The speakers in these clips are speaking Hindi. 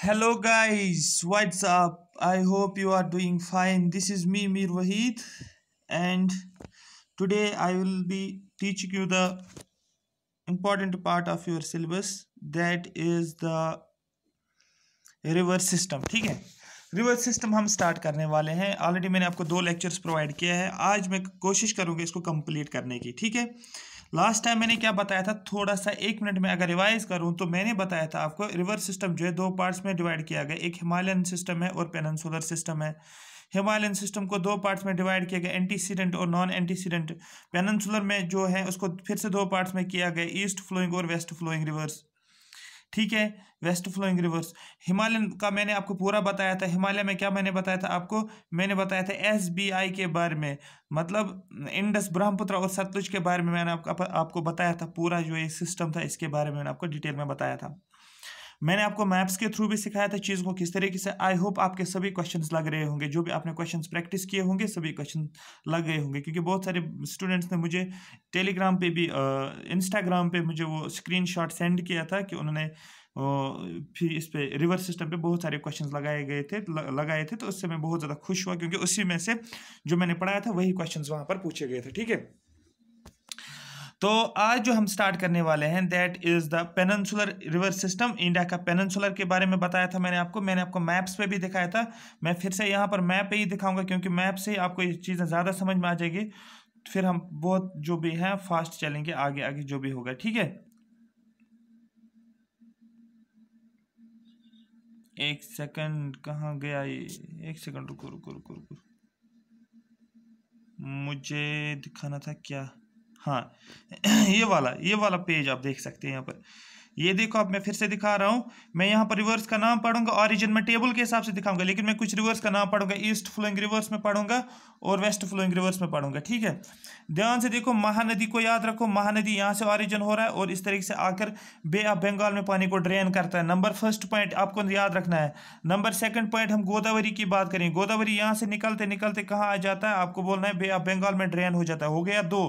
Hello guys, what's up? I hope you are doing fine. This is me Mir Wahid, and today I will be teaching you the important part of your syllabus, that is the reverse system. ठीक है, रिवर्स सिस्टम हम स्टार्ट करने वाले हैं। ऑलरेडी मैंने आपको 2 लेक्चर्स प्रोवाइड किया है। आज मैं कोशिश करूंगा इसको कंप्लीट करने की। ठीक है, लास्ट टाइम मैंने क्या बताया था, थोड़ा सा 1 मिनट में अगर रिवाइज करूं तो मैंने बताया था आपको रिवर्स सिस्टम जो है 2 पार्ट्स में डिवाइड किया गया। एक हिमालयन सिस्टम है और पेनिनसुलर सिस्टम है। हिमालयन सिस्टम को 2 पार्ट्स में डिवाइड किया गया, एंटीसीडेंट और नॉन एंटीसीडेंट। पेनिनसुलर में जो है उसको फिर से 2 पार्ट्स में किया गया, ईस्ट फ्लोइंग और वेस्ट फ्लोइंग रिवर्स। ठीक है, वेस्ट फ्लोइंग रिवर्स। हिमालयन का मैंने आपको पूरा बताया था। हिमालय में क्या मैंने बताया था आपको, मैंने बताया था SBI के बारे में, मतलब इंडस, ब्रह्मपुत्र और सतलुज के बारे में मैंने आपको बताया था। पूरा जो ये सिस्टम था इसके बारे में मैंने आपको डिटेल में बताया था। मैंने आपको मैप्स के थ्रू भी सिखाया था चीज़ों को किस तरीके से। आई होप आपके सभी क्वेश्चंस लग रहे होंगे, जो भी आपने क्वेश्चंस प्रैक्टिस किए होंगे सभी क्वेश्चन लग गए होंगे, क्योंकि बहुत सारे स्टूडेंट्स ने मुझे टेलीग्राम पे भी इंस्टाग्राम पे मुझे वो स्क्रीनशॉट सेंड किया था कि उन्होंने फिर इस पे रिवर्स सिस्टम पे बहुत सारे क्वेश्चंस लगाए थे। तो उससे मैं बहुत ज़्यादा खुश हुआ, क्योंकि उसी में से जो मैंने पढ़ाया था वही क्वेश्चंस वहाँ पर पूछे गए थे। ठीक है, तो आज जो हम स्टार्ट करने वाले हैं that is the peninsular river system. India का पेनिनसुलर के बारे में बताया था मैंने आपको मैप्स पे भी दिखाया था। मैं फिर से यहाँ पर मैप पे ही दिखाऊंगा, क्योंकि मैप से आपको ये चीज़ें ज़्यादा समझ में आ जाएगी। फिर हम बहुत जो भी है फास्ट चलेंगे, आगे आगे जो भी होगा। ठीक है, 1 सेकंड, कहाँ गया ये? 1 सेकंड, रुको रुको रुको रुको, मुझे दिखाना था क्या। हाँ ये वाला पेज आप देख सकते हैं यहाँ पर। ये देखो, अब मैं फिर से दिखा रहा हूँ। मैं यहाँ पर रिवर्स का नाम पढ़ूंगा, ऑरिजिन में टेबल के हिसाब से दिखाऊंगा, लेकिन मैं कुछ रिवर्स का नाम पढ़ूंगा। ईस्ट फ्लोइंग रिवर्स में पढ़ूंगा और वेस्ट फ्लोइंग रिवर्स में पढ़ूंगा। ठीक है, ध्यान से देखो, महानदी को याद रखो। महानदी यहाँ से ऑरिजिन हो रहा है और इस तरीके से आकर बे ऑफ बंगाल में पानी को ड्रेन करता है। नंबर फर्स्ट पॉइंट आपको याद रखना है। नंबर सेकंड पॉइंट, हम गोदावरी की बात करें। गोदावरी यहाँ से निकलते निकलते कहाँ आ जाता है, आपको बोलना है बे ऑफ बंगाल में ड्रेन हो जाता है। हो गया 2।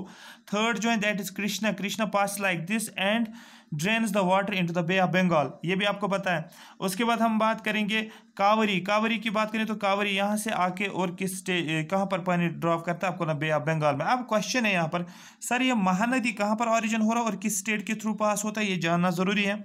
थर्ड जो है that is Krishna. Krishna pass like this and drains the water into the bay of Bengal, ये भी आपको पता है। उसके बाद हम बात करेंगे कावरी। कावरी की बात करें तो कावरी यहाँ से आके और कहाँ पर पानी ड्रॉप करता है, आपको ना बे ऑफ बंगाल में। अब क्वेश्चन है यहाँ पर, सर ये महानदी कहाँ पर ओरिजिन हो रहा है और किस स्टेट के थ्रू पास होता है, ये जानना जरूरी है।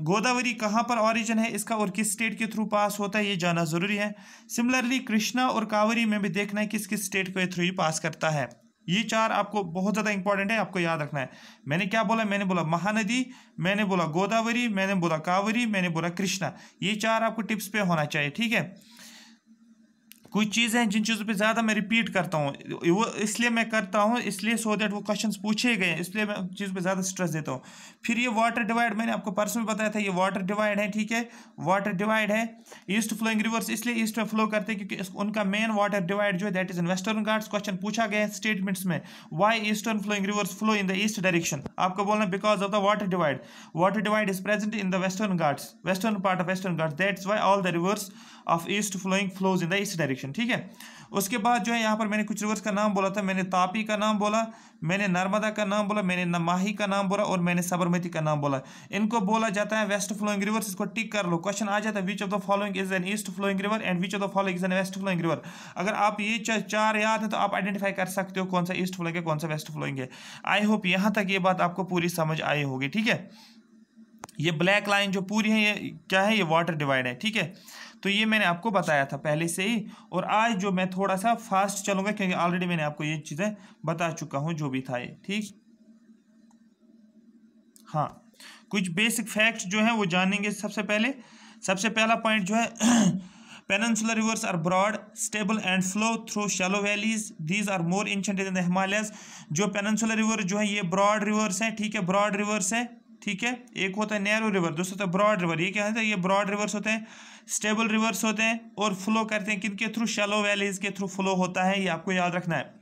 गोदावरी कहाँ पर ओरिजिन है इसका और किस स्टेट के थ्रू पास होता है, ये जानना जरूरी है। सिमिलरली कृष्णा और कावरी में भी देखना है किस किस स्टेट के थ्रू ही पास करता है। ये 4 आपको बहुत ज़्यादा इंपॉर्टेंट है, आपको याद रखना है। मैंने क्या बोला, मैंने बोला महानदी, मैंने बोला गोदावरी, मैंने बोला कावरी, मैंने बोला कृष्णा। ये 4 आपको टिप्स पे होना चाहिए। ठीक है, कुछ चीज़ें हैं जिन चीज़ों पे ज़्यादा मैं रिपीट करता हूँ, वो इसलिए मैं करता हूँ, इसलिए सो दैट वो क्वेश्चंस पूछे गए, इसलिए मैं चीज़ पे ज़्यादा स्ट्रेस देता हूँ। फिर ये वाटर डिवाइड, मैंने आपको परसों भी बताया था, ये वाटर डिवाइड है। ठीक है, वाटर डिवाइड है। ईस्ट फ्लोइंग रिवर्स इसलिए ईस्ट में फ्लो करते हैं क्योंकि उनका मेन वाटर डिवाइड जो है that is in western Ghats. Question पूछा गया है स्टेटमेंट्स में, why eastern flowing rivers flow in the east direction, आपको बोलना because of the water divide. Water divide is present in the western Ghats, western part of western Ghats, that's why all the rivers of east flowing flows in the east direction. ठीक है, उसके बाद जो है यहाँ पर मैंने कुछ रिवर्स का नाम बोला था। मैंने तापी का नाम बोला, मैंने नर्मदा का नाम बोला, मैंने माही का नाम बोला और मैंने साबरमती का नाम बोला। इनको बोला जाता है वेस्ट फ्लोइंग रिवर्स। इसको टिक कर लो, क्वेश्चन आ जाता है which of the following is an east flowing river and which of the following is an west flowing river. अगर आप ये 4 याद है तो आप आइडेंटिफाई कर सकते हो कौन सा ईस्ट फ्लोइंग है कौन सा वेस्ट फ्लोइंग है। आई होप यहाँ तक ये बात आपको पूरी समझ आई होगी। ठीक है, ये ब्लैक लाइन जो पूरी है ये क्या है, ये वाटर डिवाइड है। ठीक है, तो ये मैंने आपको बताया था पहले से ही, और आज जो मैं थोड़ा सा फास्ट चलूंगा क्योंकि ऑलरेडी मैंने आपको ये चीज़ें बता चुका हूं जो भी था ये। ठीक, हाँ, कुछ बेसिक फैक्ट्स जो है वो जानेंगे। सबसे पहला पॉइंट जो है peninsular rivers are broad stable and flow through shallow valleys, these are more ancient in the Himalayas. जो पेनिनसुलर रिवर जो है ये ब्रॉड रिवर्स है। ठीक है, ब्रॉड रिवर्स है। ठीक है, एक होता है नैरो रिवर, दूसरा होता है ब्रॉड रिवर। ये क्या होता है, ये ब्रॉड रिवर्स होते हैं, स्टेबल रिवर्स होते हैं और फ्लो करते हैं किनके थ्रू, शैलो वैलीज के थ्रू फ्लो होता है। ये आपको याद रखना है।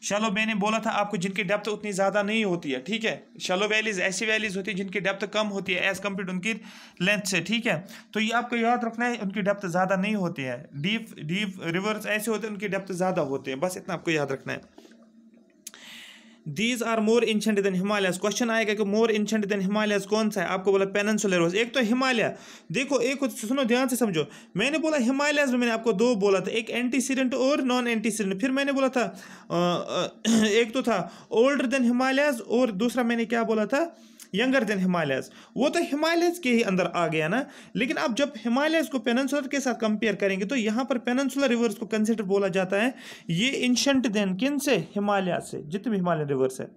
शैलो मैंने बोला था आपको जिनकी डेप्थ उतनी ज़्यादा नहीं होती है। ठीक है, शैलो वैलीज ऐसी वैलीज होती है जिनकी डेप्थ कम होती है एज कम्पेयर उनकी लेंथ से। ठीक है, तो ये आपको याद रखना है, उनकी डेप्थ ज़्यादा नहीं होती है। डीप रिवर्स ऐसे होते हैं उनकी डेप्थ ज़्यादा होती है, बस इतना आपको याद रखना है। These are more ancient than Himalayas. Question आएगा कि मोर एंशिएंट देन हिमालयस कौन सा है, आपको बोला पेनिनसुलर रिवर्स। एक तो हिमालय, देखो एक सुनो ध्यान से समझो, मैंने बोला हिमालयस में मैंने आपको दो बोला था, एक एंटीसीडेंट और नॉन एंटीसीडेंट। फिर मैंने बोला था एक तो था ओल्डर देन हिमालयस और दूसरा मैंने क्या बोला था, यंगर देन हिमालयस। वो तो हिमालयस के ही अंदर आ गया ना, लेकिन अब जब हिमालयस को पेनिनसुलर के साथ कंपेयर करेंगे तो यहाँ पर पेनिनसुलर रिवर्स को कंसिडर बोला जाता है ये एंशिएंट देन किन से, हिमालय से, जितने भी हिमालयन रिवर्स है,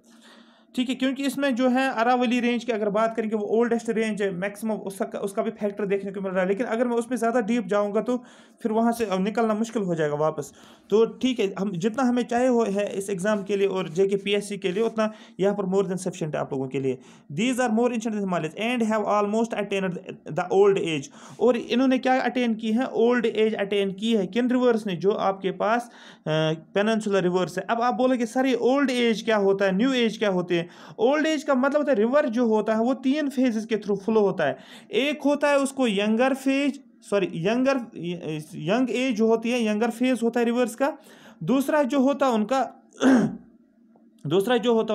ठीक है। क्योंकि इसमें जो है अरावली रेंज की अगर बात करेंगे वो ओल्डेस्ट रेंज है, मैक्सिमम उसका भी फैक्टर देखने को मिल रहा है, लेकिन अगर मैं उसमें ज़्यादा डीप जाऊंगा तो फिर वहाँ से निकलना मुश्किल हो जाएगा वापस। तो ठीक है, हम जितना हमें चाहे हो है इस एग्जाम के लिए और जेके पीएससी के लिए उतना यहाँ पर मोर देन सफिशिएंट है आप लोगों के लिए। These are more ancient than Himalayas and have almost attend the old age. और इन्होंने क्या अटेन की है, ओल्ड एज अटेन की है। किन रिवर्स ने, जो आपके पास पेनिनसुलर रिवर्स है। अब आप बोलोगे सर ये ओल्ड एज क्या होता है, न्यू एज क्या होते हैं। ओल्ड एज का मतलब होता है रिवर जो होता है वो तीन फेजेस के थ्रू फ्लो होता है। एक होता है उसको यंगर फेज, यंग एज जो होती है, यंगर फेज होता है रिवर्स का। दूसरा जो होता है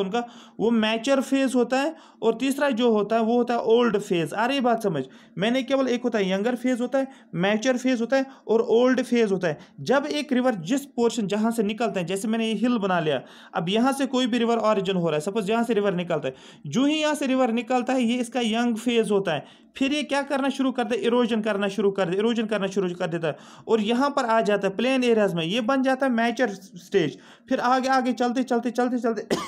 उनका वो मैच्योर फेज होता है, और तीसरा जो होता है वो होता है ओल्ड फेज। आ रही बात समझ, मैंने केवल एक होता है यंगर फेज होता है, मैच्योर फेज होता है और ओल्ड फेज होता है। जब एक रिवर जिस पोर्शन जहां से निकलता है, जैसे मैंने ये हिल बना लिया, अब यहां से कोई भी रिवर ऑरिजिन हो रहा है, सपोज यहां से रिवर निकलता है, जो ही यहां से रिवर निकलता है ये इसका यंग फेज होता है। फिर ये क्या करना शुरू करता है, इरोजन करना शुरू कर देता है, और यहां पर आ जाता है प्लेन एरियाज में, ये बन जाता है मैच्योर स्टेज। फिर आगे चलते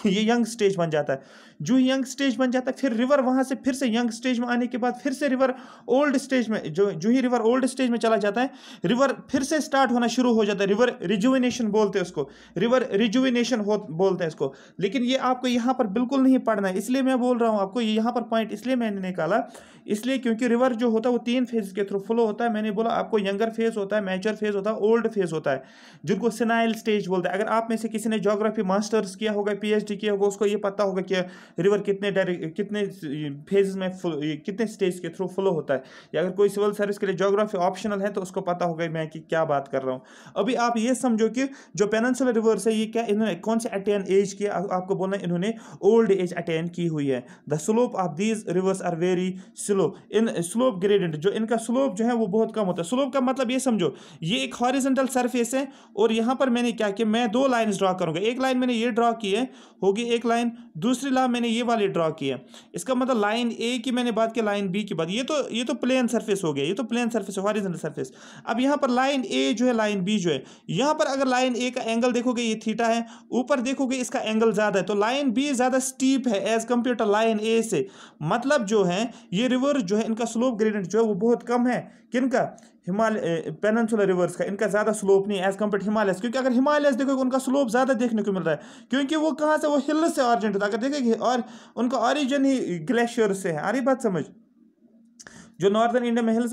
ये यंग स्टेज बन जाता है। जो यंग स्टेज बन जाता है फिर रिवर वहां से फिर से यंग स्टेज में आने के बाद फिर से रिवर ओल्ड स्टेज में, जो ही रिवर ओल्ड स्टेज में चला जाता है, रिवर फिर से स्टार्ट होना शुरू हो जाता है। रिवर रिजुविनेशन बोलते हैं उसको, रिवर रिजुविनेशन बोलते हैं इसको। लेकिन ये आपको यहाँ पर बिल्कुल नहीं पढ़ना है, इसलिए मैं बोल रहा हूँ आपको यहाँ पर पॉइंट इसलिए मैंने निकाला, इसलिए क्योंकि रिवर जो होता है वो तीन फेज के थ्रू फ्लो होता है। मैंने बोला आपको यंगर फेज होता है, मैच्योर फेज होता है, ओल्ड फेज होता है, जिनको सिनाइल स्टेज बोलते हैं। अगर आप में से किसी ने ज्योग्राफी मास्टर्स किया होगा, पीएचडी किया होगा, उसको ये पता होगा कि रिवर कितने फेज में कितने स्टेज के थ्रू फ्लो होता है। या अगर कोई सिविल सर्विस के लिए ज्योग्राफी ऑप्शनल है तो उसको पता होगा मैं कि क्या बात कर रहा हूँ। अभी आप ये समझो कि जो पेनिनसुलर रिवर्स है ये क्या, इन्होंने कौन से अटेन एज किया, आपको बोलना इन्होंने ओल्ड एज अटेन की हुई है। The slope of these rivers are very slow in slope gradient, जो इनका स्लोप जो है वो बहुत कम होता है। स्लोप का मतलब ये समझो ये एक हॉरिजॉन्टल सरफेस है, और यहाँ पर मैंने क्या किया, मैं दो लाइंस ड्रॉ करूंगा। एक लाइन मैंने ये ड्रॉ की है, होगी एक लाइन, दूसरी लाइन मैंने ये वाली ड्रॉ की है। इसका मतलब लाइन ए की मैंने बात की, लाइन बी की बात। ये तो प्लेन सरफेस हो गया, ये तो प्लेन सरफेस है, हॉरिजॉन्टल सरफेस। अब यहाँ पर लाइन ए जो है, लाइन बी जो है, यहाँ पर अगर लाइन ए का एंगल देखोगे ये थीटा है, ऊपर देखोगे इसका एंगल ज्यादा है, तो लाइन बी ज्यादा स्टीप है एज कंपेयर टू लाइन ए से। मतलब जो है ये रिवर जो है इनका स्लोप ग्रेडियंट जो है वो बहुत कम है। किनका, हिमालय पेनिनसुलर रिवर्स का, इनका ज्यादा स्लोप नहीं एज कंपेयर हिमालयस। क्योंकि अगर हिमालयस देखोगे उनका स्लोप ज्यादा देखने को मिल रहा है, क्योंकि वो कहाँ से, वो हिल से ऑरिजिन होता है। अगर देखेंगे और उनका ऑरिजिन ही ग्लेशियर से है। आ रही बात समझ, जो नॉर्दर्न इंडिया में हिल्स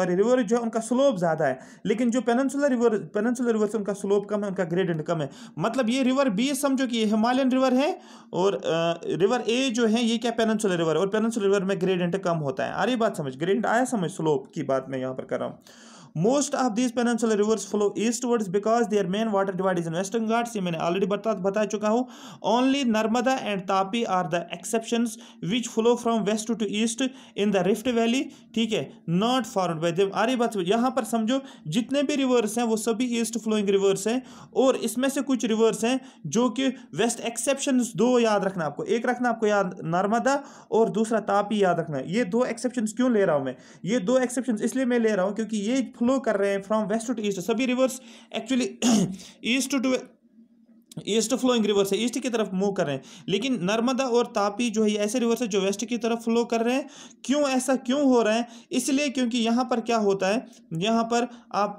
रिवर जो है उनका स्लोप ज्यादा है, लेकिन जो पेनिनसुलर रिवर से उनका स्लोप कम है, उनका ग्रेडियंट कम है। मतलब ये रिवर बी समझो कि ये हिमालयन रिवर है, और रिवर ए जो है ये क्या, पेनिनसुलर रिवर, और पेनिनसुलर रिवर में ग्रेडियंट कम होता है। आ रही बात समझ, ग्रेडियंट आया समझ, स्लोप की बात मैं यहाँ पर कर रहा हूँ। Most of these peninsular rivers flow eastwards because their main water divide is in Western Ghats। ये मैंने ऑलरेडी बता चुका हूँ। Only Narmada and Tapi are the exceptions which flow from west to east in the Rift Valley, ठीक है, not formed by them। आ रही बात, यहाँ पर समझो जितने भी रिवर्स हैं वो सभी ईस्ट फ्लोइंग रिवर्स हैं, और इसमें से कुछ रिवर्स हैं जो कि वेस्ट, एक्सेप्शंस दो याद रखना आपको, एक रखना आपको याद नर्मदा और दूसरा तापी याद रखना। ये दो एक्सेप्शंस क्यों ले रहा हूँ मैं, ये दो एक्सेप्शंस इसलिए मैं ले रहा हूँ क्योंकि ये फ्लो कर रहे हैं फ्रॉम वेस्ट टू ईस्ट। सभी rivers actually east flowing rivers है, ईस्ट की तरफ मूव कर रहे हैं, लेकिन नर्मदा और तापी जो है ऐसे रिवर्स है जो वेस्ट की तरफ फ्लो कर रहे हैं। क्यों ऐसा क्यों हो रहा है, इसलिए क्योंकि यहाँ पर क्या होता है, यहाँ पर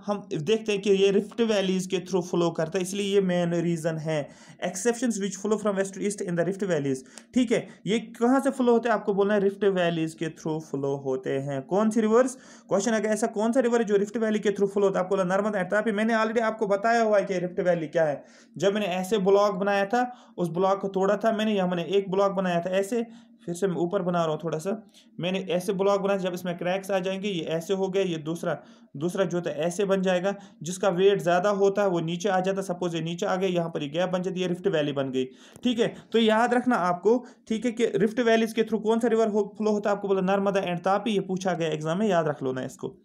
हम देखते हैं कि ये रिफ्ट वैलीज के थ्रू फ्लो करता है, इसलिए ये मेन रीजन है। Exceptions which flow from west to east in the rift valleys, ठीक है, ये कहाँ से फ्लो होते हैं, आपको बोलना है रिफ्ट वैलीज के थ्रू फ्लो होते हैं। कौन सी रिवर्स, क्वेश्चन अगर ऐसा कौन सा रिवर है जो रिफ्ट वैली के थ्रू फ्लो होता है, आपको बोला नर्मदा एंड तापी। मैंने ऑलरेडी आपको बताया हुआ है कि रिफ्ट वैली क्या है। जब मैंने ऐसे ब्लॉक बनाया था, उस ब्लॉक को तोड़ा था मैंने, यहाँ मैंने एक ब्लॉक बनाया था ऐसे, फिर से मैं ऊपर बना रहा हूँ थोड़ा सा। मैंने ऐसे ब्लॉक बनाया, जब इसमें क्रैक्स आ जाएंगे ये ऐसे हो गया, ये दूसरा जो होता है ऐसे बन जाएगा। जिसका वेट ज़्यादा होता है वो नीचे आ जाता है। सपोज ये नीचे आ गया, यहाँ पर ये गैप बन जाती है, रिफ्ट वैली बन गई। ठीक है, तो याद रखना आपको, ठीक है, कि रिफ्ट वैलीज के थ्रू कौन सा रिवर फ्लो होता है, आपको बोला नर्मदा एंड तापी, ये पूछा गया एग्जाम में, याद रख लो ना इसको।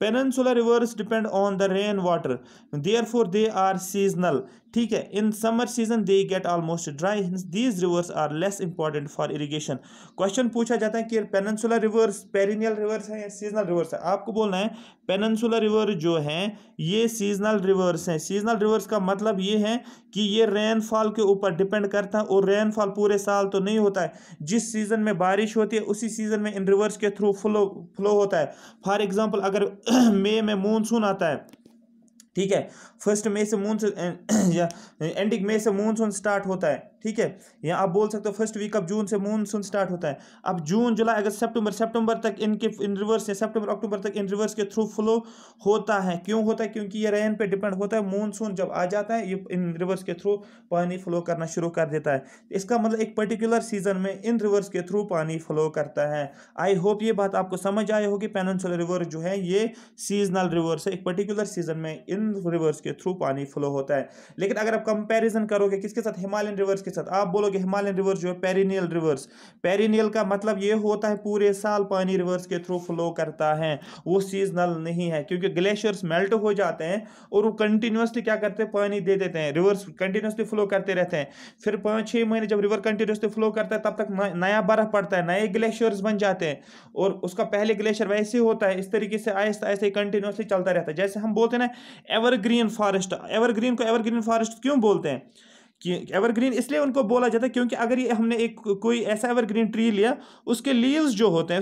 Peninsular rivers depend on the rain water, therefore they are seasonal. ठीक है, in summer season they get almost dry, these rivers are less important for irrigation. Question पूछा जाता है कि पेनिनसुलर रिवर्स पेरिनियल रिवर्स है या सीजनल रिवर्स है। आपको बोलना है पेनिनसुलर रिवर जो है ये सीजनल रिवर्स हैं। सीजनल रिवर्स का मतलब ये है कि ये रेनफॉल के ऊपर डिपेंड करता है, और रेनफॉल पूरे साल तो नहीं होता है। जिस सीजन में बारिश होती है उसी सीजन में इन रिवर्स के थ्रू फ्लो होता है। फॉर एग्जांपल अगर मई में मूनसून आता है, ठीक है, 1 मई से मूनसून या एंडिंग मई से मूनसून स्टार्ट होता है। ठीक है, या आप बोल सकते हो फर्स्ट वीक ऑफ जून से मूनसून स्टार्ट होता है। अब जून जुलाई अगस्त सितंबर तक इन रिवर्स से सितंबर अक्टूबर तक इन रिवर्स के थ्रू फ्लो होता है। क्यों होता है? क्योंकि ये रेन पे डिपेंड होता है। मूनसून जब आ जाता है ये इन रिवर्स के थ्रू पानी फ्लो करना शुरू कर देता है। इसका मतलब एक पर्टिकुलर सीजन में इन रिवर्स के थ्रू पानी फ्लो करता है। आई होप ये बात आपको समझ आई होगी। पेनिनसुलर रिवर जो है ये सीजनल रिवर्स है, एक पर्टिकुलर सीजन में इन रिवर्स के थ्रू पानी फ्लो होता है। लेकिन अगर आप कंपैरिजन करोगे किसके साथ, हिमालयन रिवर्स के साथ, आप बोलोगे हिमालयन रिवर्स जो है पेरिनियल रिवर्स। पेरिनियल का मतलब ये होता है पूरे साल पानी रिवर्स के थ्रू फ्लो करता है, वो सीजनल नहीं है। क्योंकि ग्लेशियर्स मेल्ट हो जाते हैं और वो कंटिन्यूसली क्या करते हैं, पानी दे देते हैं, रिवर्स कंटिन्यूसली फ्लो करते रहते हैं। फिर 5-6 महीने जब रिवर कंटिन्यूसली फ्लो करता है तब तक नया बर्फ पड़ता है, नए ग्लेशियर्स बन जाते हैं, और उसका पहले ग्लेशियर वैसे होता है। इस तरीके से आहिस्ता आहिस्ता कंटिन्यूसली चलता रहता है। जैसे हम बोलते हैं ना एवरग्रीन फॉरेस्ट, एवरग्रीन को एवरग्रीन फॉरेस्ट क्यों बोलते हैं? कि एवरग्रीन इसलिए उनको बोला जाता है क्योंकि अगर ये हमने एक कोई ऐसा एवरग्रीन ट्री लिया, उसके लीव्स जो होते हैं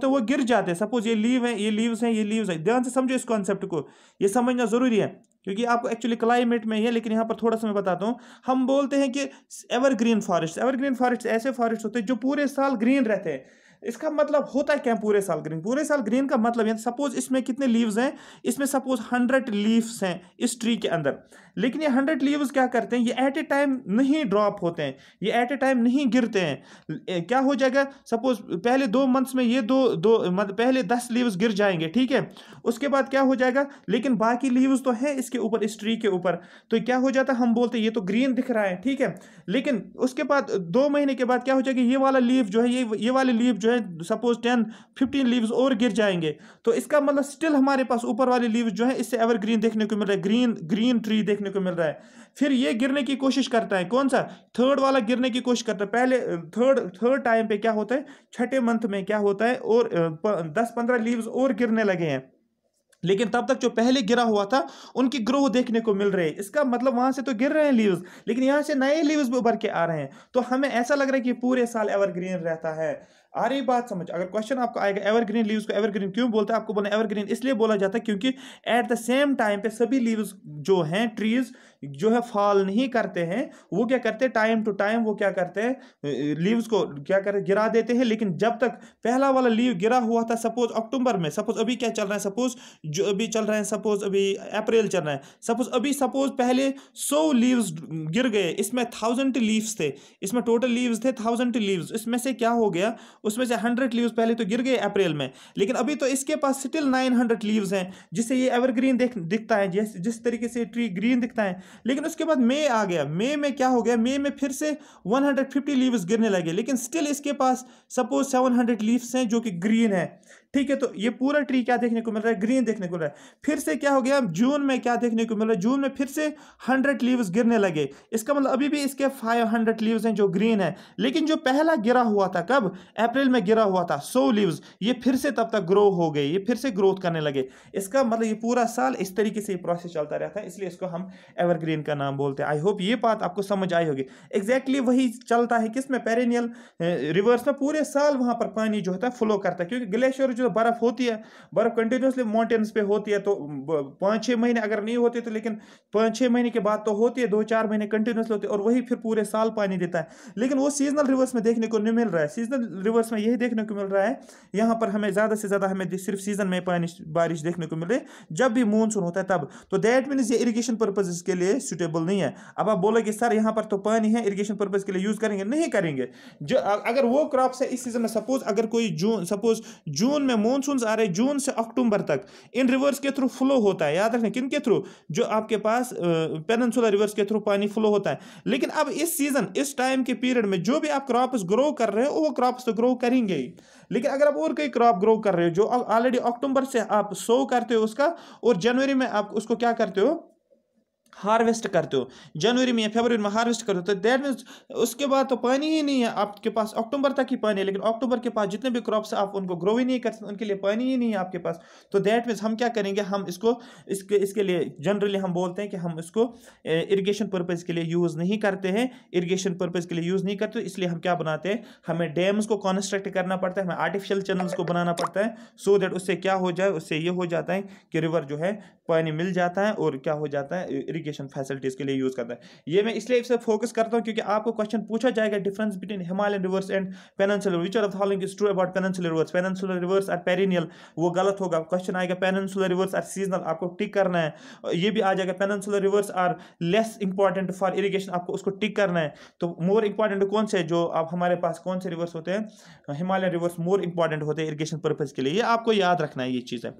वो गिर जाते हैं। सपोज ये लीव है, ये लीव्स हैं, ये लीव्स है। ध्यान से समझो इस कॉन्सेप्ट को, ये समझना जरूरी है क्योंकि आपको एक्चुअली क्लाइमेट में ही है, लेकिन यहाँ पर थोड़ा सा मैं बताता हूँ। हम बोलते हैं कि एवरग्रीन फॉरेस्ट ऐसे फॉरेस्ट होते हैं जो पूरे साल ग्रीन रहते हैं। इसका मतलब होता है क्या पूरे साल ग्रीन? पूरे साल ग्रीन का मतलब सपोज इसमें कितने लीव्स हैं, इसमें सपोज 100 लीव्स हैं इस ट्री के अंदर, लेकिन ये 100 लीव्स क्या करते हैं, ये एट ए टाइम नहीं ड्रॉप होते हैं, ये एट ए टाइम नहीं गिरते हैं। क्या हो जाएगा, सपोज पहले 2 मंथ्स में ये मतलब पहले 10 लीव्स गिर जाएंगे, ठीक है, उसके बाद क्या हो जाएगा, लेकिन बाकी लीव्स तो है इसके ऊपर, इस ट्री के ऊपर, तो क्या हो जाता है, हम बोलते हैं ये तो ग्रीन दिख रहा है, ठीक है, लेकिन उसके बाद 2 महीने के बाद क्या हो जाएगा, ये वाला लीव जो है, ये वाले लीव जो है सपोज 10-15 लीव्स और गिर जाएंगे। तो इसका मतलब स्टिल हमारे पास ऊपर वाले लीव्स जो है इससे एवरग्रीन देखने को मिल रहा है, ग्रीन ट्री देखने को मिल रहा है। फिर ये गिरने की कोशिश करता है, कौन सा, थर्ड वाला गिरने की कोशिश करता है। पहले थर्ड टाइम पे क्या होता है, छठे मंथ में क्या होता है, और 10-15 लीव्स और गिरने लगे हैं, लेकिन तब तक जो पहले गिरा हुआ था उनकी ग्रोथ देखने को मिल रही है। इसका मतलब वहां से तो गिर रहे हैं लीव्स, लेकिन यहां से नए लीव्स भी उभर के आ रहे हैं। तो हमें ऐसा लग रहा है कि पूरे साल एवरग्रीन रहता है। आ रही बात समझ? अगर क्वेश्चन आपको आएगा एवरग्रीन लीव्स को एवरग्रीन क्यों बोलते हैं, आपको बोलना एवरग्रीन इसलिए बोला जाता है क्योंकि एट द सेम टाइम पे सभी लीव्स जो हैं, ट्रीज जो है फॉल नहीं करते हैं, वो क्या करते हैं, टाइम टू टाइम वो क्या करते हैं, लीव्स को क्या करते, गिरा देते हैं। लेकिन जब तक पहला वाला लीव गिरा हुआ था, सपोज अक्टूबर में, सपोज अभी क्या चल रहा है, सपोज जो अभी चल रहा है, सपोज अभी अप्रैल चल रहा है, सपोज पहले 100 लीव्स गिर गए, इसमें 1000 लीव्स थे, इसमें टोटल लीव्स थे 1000 लीव्स, इसमें से क्या हो गया, उसमें से 100 लीव्स पहले तो गिर गए अप्रैल में, लेकिन अभी तो इसके पास स्टिल 900 लीव्स हैं, जिससे ये एवरग्रीन दिखता है, जिस तरीके से ट्री ग्रीन दिखता है। लेकिन उसके बाद मई आ गया, मई में क्या हो गया, मई में फिर से 150 लीव्स गिरने लगे, लेकिन स्टिल इसके पास सपोज 700 लीव्स हैं जो कि ग्रीन है, ठीक है। तो ये पूरा ट्री क्या देखने को मिल रहा है, ग्रीन देखने को मिल रहा है। फिर से क्या हो गया, जून में क्या देखने को मिल रहा है, जून में फिर से 100 लीव्स गिरने लगे। इसका मतलब अभी भी इसके 500 लीव्स हैं जो ग्रीन है, लेकिन जो पहला गिरा हुआ था, कब, अप्रैल में गिरा हुआ था 100 लीव्स, ये फिर से तब तक ग्रो हो गए, ये फिर से ग्रोथ करने लगे। इसका मतलब ये पूरा साल इस तरीके से प्रोसेस चलता रहता है, इसलिए इसको हम एवरग्रीन का नाम बोलते हैं। आई होप ये बात आपको समझ आई होगी। एग्जैक्टली वही चलता है किसमें, पेरिनियल रिवर्स में, पूरे साल वहां पर पानी जो होता है फ्लो करता है, क्योंकि ग्लेशियर जो कंटिन्यूस बर्फ होती है, बर्फ कंटिन्यूसली माउंटेन्स पे होती है, तो 5-6 महीने अगर नहीं होती तो, लेकिन 5-6 महीने के बाद तो होती है, 2-4 महीने कंटिन्यूसली होती है, और वही फिर पूरे साल पानी देता है। लेकिन वो सीजनल रिवर्स में देखने को नहीं मिल रहा है। सीजनल रिवर्स में यही देखने को मिल रहा है, यहाँ पर हमें ज़्यादा से ज़्यादा हमें सिर्फ सीजन में पानी बारिश देखने को मिल रही है, जब भी मानसून होता है तब। तो दैट मीन्स ये इरिगेशन पर्पज के लिए सुटेबल नहीं है। अब आप बोलोगे सर यहाँ पर तो पानी है, इरिगेशन पर्पज के लिए यूज करेंगे, नहीं करेंगे। जो अगर वो क्रॉप्स है इस सीजन में, सपोज अगर कोई जून में मानसून आ रहे, जून से अक्टूबर तक इन रिवर्स के थ्रू फ्लो होता है, याद रखना किन के थ्रू, जो आपके पास पेनिनसुला रिवर्स के थ्रू पानी फ्लो होता है। लेकिन अब इस सीजन, इस टाइम के पीरियड में जो भी आप क्रॉप्स ग्रो कर रहे हो, वो क्रॉप्स तो ग्रो करेंगे ही। लेकिन अगर आप और कोई क्रॉप ग्रो कर रहे हो जो ऑलरेडी अक्टूबर से आप सो करते हो उसका, और जनवरी में आप उसको क्या करते हो, हार्वेस्ट करते हो, जनवरी में या फरवरी में हार्वेस्ट करते हो, तो दैट मीन्स उसके बाद तो पानी ही नहीं है आपके पास, अक्टूबर तक ही पानी है। लेकिन अक्टूबर के पास जितने भी क्रॉप्स आप उनको ग्रो ही नहीं कर सकते, उनके लिए पानी ही नहीं है आपके पास। तो दैट मीन्स हम क्या करेंगे, हम इसके लिए जनरली हम बोलते हैं कि हम इसको इरिगेशन पर्पज़ के लिए यूज़ नहीं करते हैं, इरिगेशन पर्पज़ के लिए यूज़ नहीं करते, इसलिए हम क्या बनाते हैं, हमें डैम्स को कंस्ट्रक्ट करना पड़ता है, हमें आर्टिफिशियल चैनल्स को बनाना पड़ता है, सो दैट उससे क्या हो जाए, उससे ये हो जाता है कि रिवर जो है पानी मिल जाता है, और क्या हो जाता है, इरिगेशन फैसिलिटीज के लिए यूज करता है। ये मैं इसलिए इसे फोकस करता हूं क्योंकि आपको क्वेश्चन पूछा जाएगा, difference between Himalayan rivers and peninsular, which of the following is true about peninsular rivers. Peninsular rivers are perennial, वो गलत होगा। क्वेश्चन आएगा पेनिनसुलर रिवर्स आर सीजनल, आपको टिक करना है। ये भी आ जाएगा peninsular rivers are less important for irrigation, आपको उसको टिक करना है। तो मोर इंपॉर्टेंट कौन से, जो आप हमारे पास कौन से रिवर्स होते हैं, हिमालयन रिवर्स मोर इंपॉर्टेंट होते हैं इरिगेशन पर्पज के लिए, ये आपको याद रखना है, ये चीज है।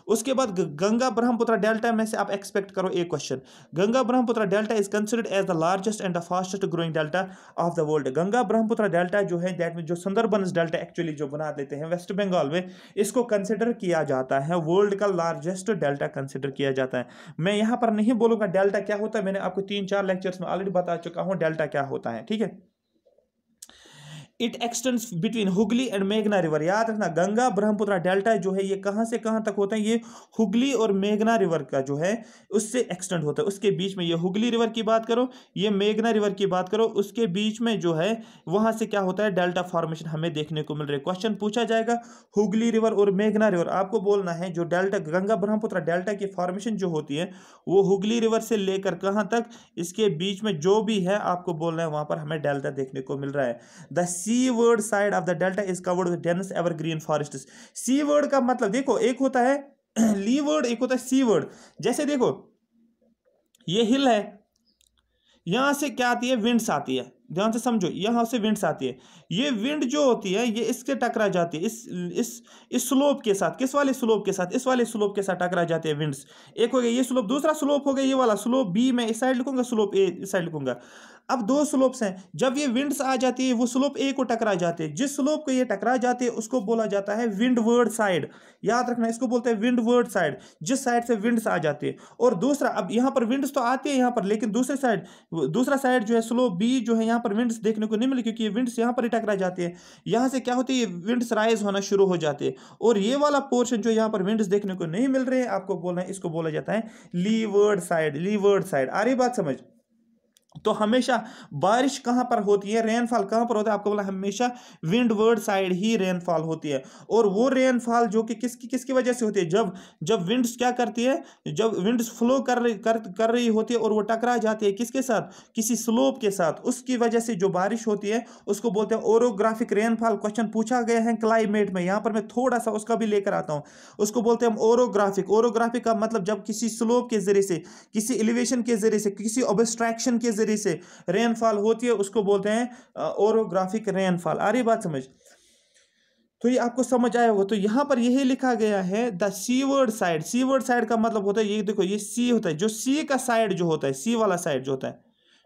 उसके बाद गंगा ब्रह्मपुत्र डेल्टा में से आप एक्सपेक्ट करो एक question, Ganga Brahmaputra delta is considered as the largest and the fastest growing delta of the world. Ganga Brahmaputra delta जो है, दैट मीन जो सुंदरबंस डेल्टा एक्चुअली जो बना देते हैं वेस्ट बंगाल में, इसको कंसिडर किया जाता है वर्ल्ड का लार्जेस्ट डेल्टा कंसिडर किया जाता है। मैं यहां पर नहीं बोलूंगा डेल्टा क्या होता है, मैंने आपको 3-4 लेक्चर्स में ऑलरेडी बता चुका हूं डेल्टा क्या होता है, ठीक है। It extends between Hooghly and मेघना रिवर, याद रखना गंगा ब्रह्मपुत्र डेल्टा जो है ये कहां से कहां तक होता है, ये हुगली और मेघना रिवर का जो है उससे एक्सटेंड होता है, उसके बीच में। ये हुगली रिवर की बात करो, ये मेघना रिवर की बात करो, उसके बीच में जो है वहां से क्या होता है, डेल्टा फॉर्मेशन हमें देखने को मिल रहा है। क्वेश्चन पूछा जाएगा हुगली रिवर और मेघना रिवर, आपको बोलना है जो डेल्टा गंगा ब्रह्मपुत्र डेल्टा की फॉर्मेशन जो होती है वो हुगली रिवर से लेकर कहां तक, इसके बीच में जो भी है आपको बोलना है, वहां पर हमें डेल्टा देखने को मिल रहा है। The seaward side of the delta is covered with dense evergreen forests। seaward का मतलब देखो, एक होता है leeward, एक होता है seaward। जैसे देखो ये हिल है, यहां से क्या आती है, विंड्स आती है, ध्यान से समझो, यहां से विंड्स आती है, ये विंड जो होती है ये इससे टकरा जाती है, इस स्लोप के साथ, किस वाले स्लोप के साथ, इस वाले स्लोप के साथ टकरा जाती है विंड्स। एक हो गया ये स्लोप, दूसरा स्लोप हो गया ये वाला स्लोप बी, मैं इस साइड लिखूंगा, स्लोप ए इस साइड लिखूंगा। अब दो स्लोप्स हैं, जब ये विंड्स आ जाती है वो स्लोप ए को टकरा जाते हैं, जिस स्लोप को ये टकरा जाते हैं उसको बोला जाता है विंडवर्ड साइड, याद रखना इसको बोलते हैं विंडवर्ड साइड, जिस साइड से विंड्स आ जाते हैं। और दूसरा, अब यहाँ पर विंड्स तो आती है यहाँ पर, लेकिन दूसरा साइड जो है स्लोप बी जो है, यहाँ पर विंड्स देखने को नहीं मिले क्योंकि ये विंड्स यहाँ पर ही टकरा जाती है। यहाँ से क्या होती है, ये विंड्स राइज होना शुरू हो जाते हैं, और ये वाला पोर्शन जो यहाँ पर विंड्स देखने को नहीं मिल रहे हैं, आपको बोलना है, इसको बोला जाता है लीवर्ड साइड। लीवर्ड साइड आ रही बात समझ। तो हमेशा बारिश कहां पर होती है, रेनफॉल कहां पर होता है, आपको बोला हमेशा विंडवर्ड साइड ही रेनफॉल होती है। और वो रेनफॉल जो कि किसकी वजह से होती है, जब विंड्स क्या करती है, जब विंड्स फ्लो कर रही होती है और वो टकरा जाती है किसके साथ, किसी स्लोप के साथ, उसकी वजह से जो बारिश होती है उसको बोलते हैं ओरोग्राफिक रेनफॉल। क्वेश्चन पूछा गया है क्लाइमेट में, यहां पर मैं थोड़ा सा उसका भी लेकर आता हूं, उसको बोलते हैं हम ओरोग्राफिक। ओरोग्राफिक का मतलब जब किसी स्लोप के जरिए से, किसी एलिवेशन के जरिए से, किसी ऑब्स्ट्रक्शन के जरिए से रेनफॉल होती है, उसको बोलते हैं ओरोग्राफिक रेनफॉल। आ रही बात समझ। तो ये आपको समझ आया होगा। तो यहां पर यही लिखा गया है the seaward side. Seaward side का मतलब होता है, ये देखो ये सी होता है, जो सी का साइड जो होता है, सी वाला साइड जो होता है,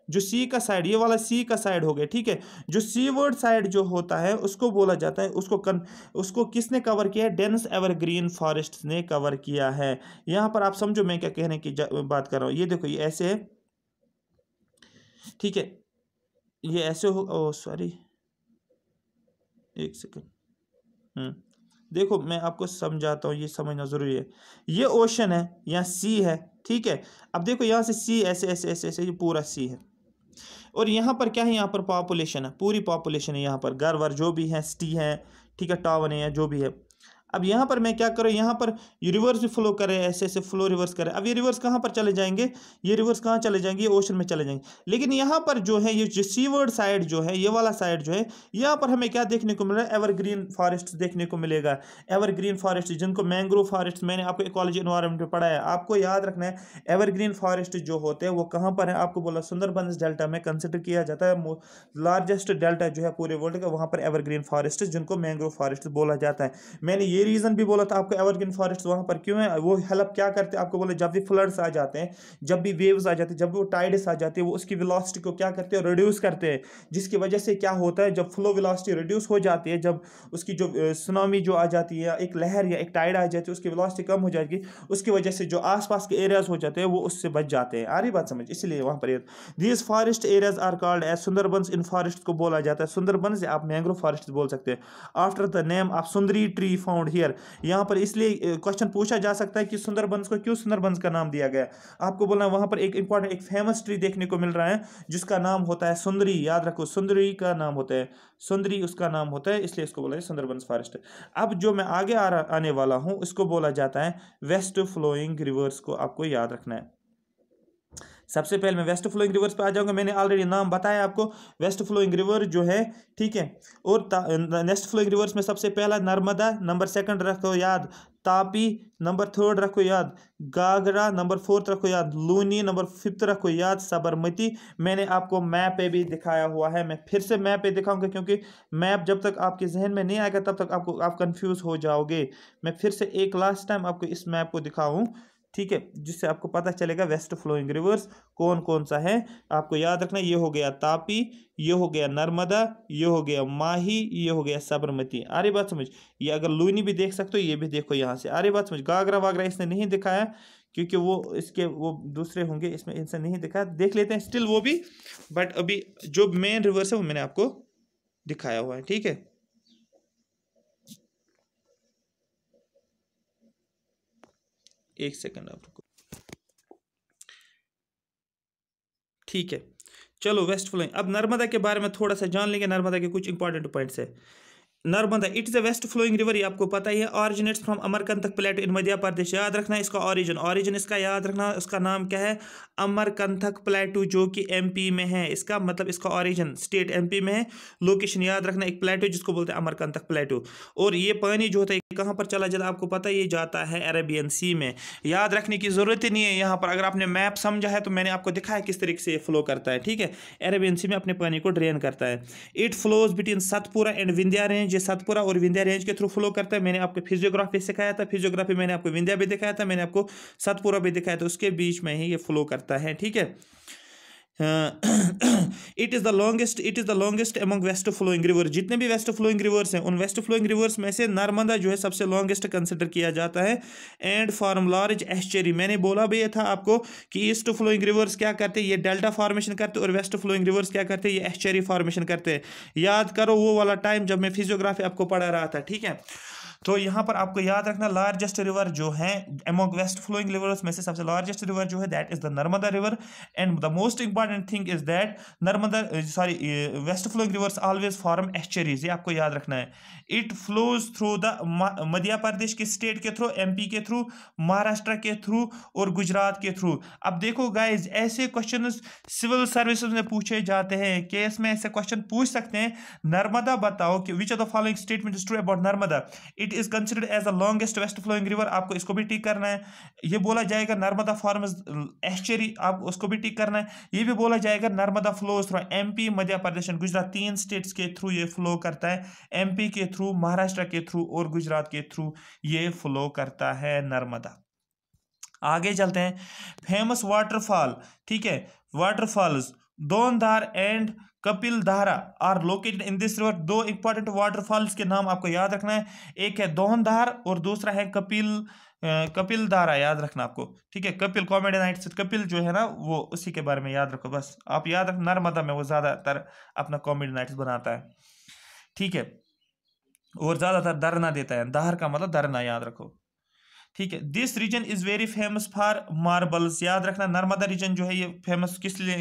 जो सी का साइड, ये वाला सी का साइड हो गया, ठीक है। जो सीवर्ड साइड जो होता है उसको बोला जाता है, उसको किसने कवर किया है, डेंस एवरग्रीन फॉरेस्ट ने कवर किया है। यहां पर आप समझो मैं क्या कहने की बात कर रहा हूं। ये देखो ये ऐसे है, ठीक है, ये ऐसे हो, ओ सॉरी एक सेकंड, देखो मैं आपको समझाता हूँ, ये समझना जरूरी है। ये ओशन है, यहाँ सी है, ठीक है। अब देखो यहाँ से सी ऐसे ऐसे ऐसे ऐसे, ये पूरा सी है, और यहाँ पर क्या है, यहाँ पर पॉपुलेशन है, पूरी पॉपुलेशन है, यहाँ पर घर वर जो भी है, सिटी है, ठीक है, टाउन है, जो भी है। अब यहाँ पर मैं क्या करूँ, यहाँ पर ये रिवर्स भी फ्लो करे, ऐसे ऐसे फ्लो रिवर्स करे। अब ये रिवर्स कहाँ पर चले जाएंगे, ये रिवर्स कहाँ चले जाएंगे, ये ओशन में चले जाएंगे। लेकिन यहाँ पर जो है ये जो सीवर्ड साइड जो है, ये वाला साइड जो है, यहाँ पर हमें क्या देखने को मिल रहा है, एवरग्रीन फॉरेस्ट देखने को मिलेगा। एवरग्रीन फॉरेस्ट जिनको मैंग्रोव फॉरेस्ट मैंने आपको इकोलॉजी एनवायरनमेंट में पढ़ा है, आपको याद रखना है एवरग्रीन फॉरेस्ट जो होते हैं वो कहाँ पर है, आपको बोला सुंदरबंस डेल्टा में कंसिडर किया जाता है। लार्जेस्ट डेल्टा जो है पूरे वर्ल्ड का, वहाँ पर एवरग्रीन फॉरेस्ट जिनको मैंग्रोव फॉरेस्ट बोला जाता है। मैंने ये रीजन भी बोला था आपको एवरग्रीन फॉरेस्ट वहाँ पर क्यों है, वो हेल्प क्या करते हैं आपको बोले, जब भी फ्लड्स आ जाते हैं, जब भी वेव्स आ जाते हैं, जब भी वो टाइड्स आ जाती है, वो उसकी वेलोसिटी को क्या करते हैं, रिड्यूस करते हैं। जिसकी वजह से क्या होता है, जब फ्लो वेलोसिटी रिड्यूस हो जाती है, जब उसकी जो सुनामी जो आ जाती है, एक लहर या एक टाइड आ जाती है, उसकी वेलोसिटी कम हो जाएगी, उसकी वजह से जो आसपास के एरियाज हो जाते हैं वो उससे बच जाते हैं। आ रही बात समझ, इसलिए वहाँ पर these forest areas are called as Sundarbans. इन फॉरेस्ट को बोला जाता है सुंदरबंस, आप मैंग्रोव फॉरेस्ट बोल सकते हैं। After the name of Sundari tree found here, यहाँ पर इसलिए क्वेश्चन पूछा जा सकता है कि सुंदरबंस को क्यों सुंदरबंस का नाम दिया गया। आपको बोलना वहाँ पर एक इंपॉर्टेंट एक फेमस ट्री देखने को मिल रहा है जिसका नाम होता है सुंदरी। याद रखो, सुंदरी का नाम होता है, सुंदरी उसका नाम होता है, इसलिए इसको बोला है सुंदरबंस फॉरेस्ट। अब जो मैं आगे आने वाला हूँ इसको बोला जाता है वेस्ट फ्लोइंग रिवर्स को आपको याद रखना है। सबसे पहले मैं वेस्ट फ्लोइंग रिवर्स पे आ जाऊंगा, मैंने ऑलरेडी नाम बताया आपको वेस्ट फ्लोइंग रिवर जो है, ठीक है। और वेस्ट फ्लोइंग रिवर्स में सबसे पहला नर्मदा, नंबर सेकंड रखो याद तापी, नंबर थर्ड रखो याद घाघरा, नंबर फोर्थ रखो याद लूनी, नंबर फिफ्थ रखो याद साबरमती। मैंने आपको मैप पे भी दिखाया हुआ है, मैं फिर से मैप पे दिखाऊंगा क्योंकि मैप जब तक आपके जहन में नहीं आएगा तब तक आप कंफ्यूज हो जाओगे। मैं फिर से एक लास्ट टाइम आपको इस मैप को दिखाऊं, ठीक है, जिससे आपको पता चलेगा वेस्ट फ्लोइंग रिवर्स कौन कौन सा है। आपको याद रखना, ये हो गया तापी, ये हो गया नर्मदा, ये हो गया माही, ये हो गया साबरमती। आ रही बात समझ, ये अगर लूनी भी देख सकते हो, ये भी देखो यहाँ से। आ रही बात समझ, घाघरा वागरा इसने नहीं दिखाया क्योंकि वो इसके वो दूसरे होंगे, इसमें इनसे नहीं दिखाया, देख लेते हैं स्टिल वो भी, बट अभी जो मेन रिवर्स है वो मैंने आपको दिखाया हुआ है, ठीक है। एक सेकंड आप रुको, ठीक है। चलो वेस्ट फ्लोइंग, अब नर्मदा के बारे में थोड़ा सा जान लेंगे। नर्मदा के कुछ इंपॉर्टेंट पॉइंट्स है। Narmada it is a west flowing river, ये आपको पता ही है। Originates from Amarkantak plateau in Madhya Pradesh. याद रखना इसका ओरिजिन इसका याद रखना, उसका नाम क्या है, अमरकंटक प्लेटू, जो कि एमपी में है। इसका मतलब इसका ओरिजिन स्टेट एमपी में है। लोकेशन याद रखना, एक प्लेटू जिसको बोलते हैं अमरकंटक प्लेटू। और ये पानी जो होता है कहाँ पर चला जाता है आपको पता है, ये जाता है अरेबियन सी में। याद रखने की जरूरत ही नहीं है यहाँ पर, अगर आपने मैप समझा है तो मैंने आपको दिखाया किस तरीके से ये फ्लो करता है, ठीक है। अरेबियन सी में अपने पानी को ड्रेन करता है। It flows between Satpura and Vindhya range, ये सतपुरा और विंध्या रेंज के थ्रू फ्लो करता है। मैंने आपको फिजियोग्राफी सिखाया था, फिजियोग्राफी मैंने आपको विंध्या भी दिखाया था, मैंने आपको सतपुरा भी दिखाया था, उसके बीच में ही ये फ्लो करता है, ठीक है। It is the longest among west flowing river. जितने भी वेस्ट फ्लोइंग रिवर्स हैं उन वेस्ट फ्लोइंग रिवर्स में से नर्मदा जो है सबसे लॉन्गेस्ट कंसिडर किया जाता है। एंड फॉर्म लार्ज एस्चुरी, मैंने बोला भी ये था आपको कि ईस्ट फ्लोइंग रिवर्स क्या करते हैं, ये डेल्टा फॉर्मेशन करते हैं, और वेस्ट फ्लोइंग रिवर्स क्या करते हैं, ये एस्चुरी फॉर्मेशन करते हैं। याद करो वो वाला टाइम जब मैं फिजियोग्राफी आपको पढ़ा रहा था, ठीक है। तो यहाँ पर आपको याद रखना लार्जेस्ट रिवर जो है अमंग वेस्ट फ्लोइंग रिवर्स में से सबसे लार्जेस्ट रिवर जो है that is the Narmada river. And the most important thing is that west flowing rivers always form estuaries, ये आपको याद रखना है। It flows through the Madhya Pradesh के स्टेट के थ्रू, एमपी के थ्रू, महाराष्ट्र के थ्रू और गुजरात के थ्रू। अब देखो गाइज, ऐसे क्वेश्चन सिविल सर्विसेज में पूछे जाते हैं, केस में ऐसे क्वेश्चन पूछ सकते हैं। नर्मदा बताओ कि which of the following statement is true about Narmada. It is considered as the longest west flowing river, आपको इसको भी टिक करना है। ये बोला जाएगा नर्मदा फॉर्म्स एस्चुरी, आप उसको भी टिक करना है। ये भी बोला जाएगा Narmada flows through MP, Madhya Pradesh and Gujarat, 3 states के थ्रू ये फ्लो करता है। एमपी के थ्रू, महाराष्ट्र के थ्रू और गुजरात के थ्रू ये फ्लो करता है नर्मदा। आगे चलते हैं। फेमस वाटरफॉल, ठीक है, waterfalls दोनधार and Kapil Dhara are located in this river. 2 important waterfalls के नाम आपको याद रखना है, एक है दोनधार और दूसरा है कपिल धारा, याद रखना आपको, ठीक है। कपिल कॉमेडियन कपिल जो है ना वो उसी के बारे में याद रखो, बस आप याद रखो। नर्मदा में वो ज्यादातर अपना कॉमेडियन बनाता है, ठीक है, और ज्यादातर धरना देता है। धार का मतलब धरना, याद रखो, ठीक है। This region is very famous for marbles, याद रखना। नर्मदा रीजन जो है ये फेमस किस लिए,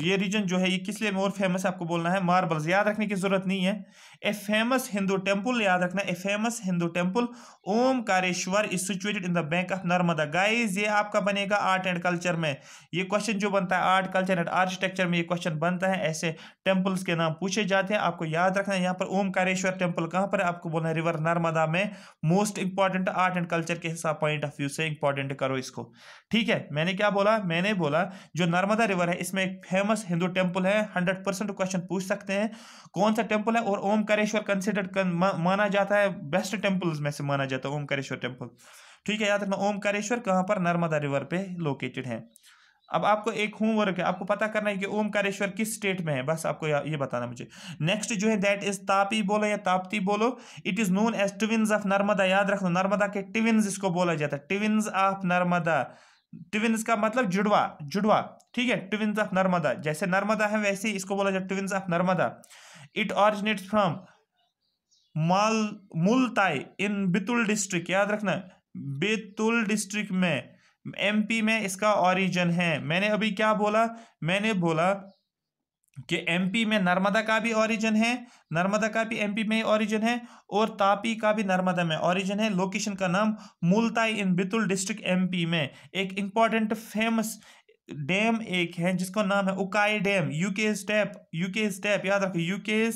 ये रीजन जो है ये किस लिए और फेमस है आपको बोलना है, मार्बल्स। याद रखने की जरूरत नहीं है। ए फेमस हिंदू टेम्पल, याद रखना, a famous Hindu temple Omkareshwar is situated in the bank of Narmada. Guys ये आपका बनेगा आर्ट एंड कल्चर में, ये क्वेश्चन जो बनता है आर्ट कल्चर एंड आर्किटेक्चर में ये क्वेश्चन बनता है, ऐसे टेम्पल्स के नाम पूछे जाते हैं, आपको याद रखना है। यहाँ पर ओमकारेश्वर टेम्पल कहाँ पर है, आपको बोलना है रिवर नर्मदा में। Most important art and culture के हिसाब पॉइंट ऑफ व्यू से इंपॉर्टेंट करो इसको, ठीक है। मैंने क्या बोला, मैंने बोला जो नर्मदा रिवर है इसमें एक फेमस हिंदू टेम्पल है, 100% क्वेश्चन पूछ सकते हैं कौन सा टेम्पल है, और ओमकारेश्वर कंसिडर्ड माना जाता है बेस्ट टेम्पल्स में से माना जाता है ओमकारेश्वर टेम्पल, ठीक है। याद रखना ओमकारेश्वर कहां पर, नर्मदा रिवर पे लोकेटेड है। अब आपको एक होमवर्क है, आपको पता करना है कि ओमकारेश्वर किस स्टेट में है, बस आपको ये बताना मुझे। नेक्स्ट जो है दैट इज तापी बोलो या ताप्ती बोलो, it is known as twins of Narmada. याद रखो नर्मदा के ट्विंस इसको बोला जाता है, ट्विंस ऑफ नर्मदा। ट्विंस का मतलब जुड़वा, जुड़वा, ठीक है। ट्विंस ऑफ नर्मदा, जैसे नर्मदा है वैसे ही इसको बोला जाता है twins of Narmada. It originates from Multai in Betul district, याद रखना बेतुल डिस्ट्रिक्ट में, एमपी में इसका ओरिजिन है। मैंने अभी क्या बोला, मैंने बोला कि एमपी में नर्मदा का भी ओरिजिन है, नर्मदा का भी एमपी में ओरिजिन है, और तापी का भी नर्मदा में ओरिजिन है। लोकेशन का नाम Multai in Betul district MP में। एक इंपॉर्टेंट फेमस डैम एक है जिसका नाम है Ukai dam, UK step, UK step, याद रखो यूके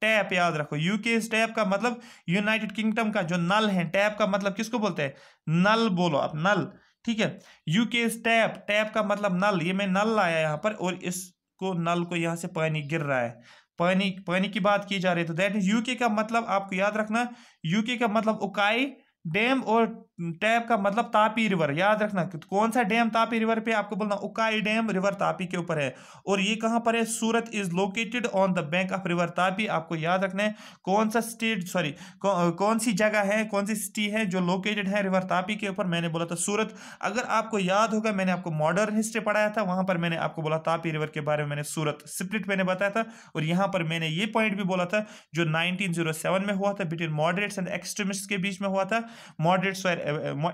टैप, याद रखो यूके टैप का मतलब यूनाइटेड किंगडम का जो नल है, टैप का मतलब किसको बोलते हैं, नल बोलो आप, नल, ठीक है। यूके टैप, टैप का मतलब नल, ये मैं नल लाया यहाँ पर, और इसको नल को यहाँ से पानी गिर रहा है, पानी पानी की बात की जा रही है, तो दैट इज यूके का मतलब आपको याद रखना, यूके का मतलब उकाई डैम, और टैप का मतलब तापी रिवर। याद रखना कौन सा डैम तापी रिवर पे, आपको बोलना उकाई डैम रिवर तापी के ऊपर है, और ये कहां पर है, Surat is located on the bank of river Tapi. आपको याद रखना है कौन सा स्टेट, सॉरी कौन सी जगह है, कौन सी सिटी है जो लोकेटेड है रिवर तापी के ऊपर, मैंने बोला था सूरत। अगर आपको याद होगा मैंने आपको मॉडर्न हिस्ट्री पढ़ाया था, वहां पर मैंने आपको बोला तापी रिवर के बारे में, मैंने सूरत स्प्लिट मैंने बताया था, और यहां पर मैंने ये पॉइंट भी बोला था जो 1907 में हुआ था बिटवीन मॉडरेट्स एंड एक्सट्रीमिस्ट्स के बीच में हुआ था। Moderates were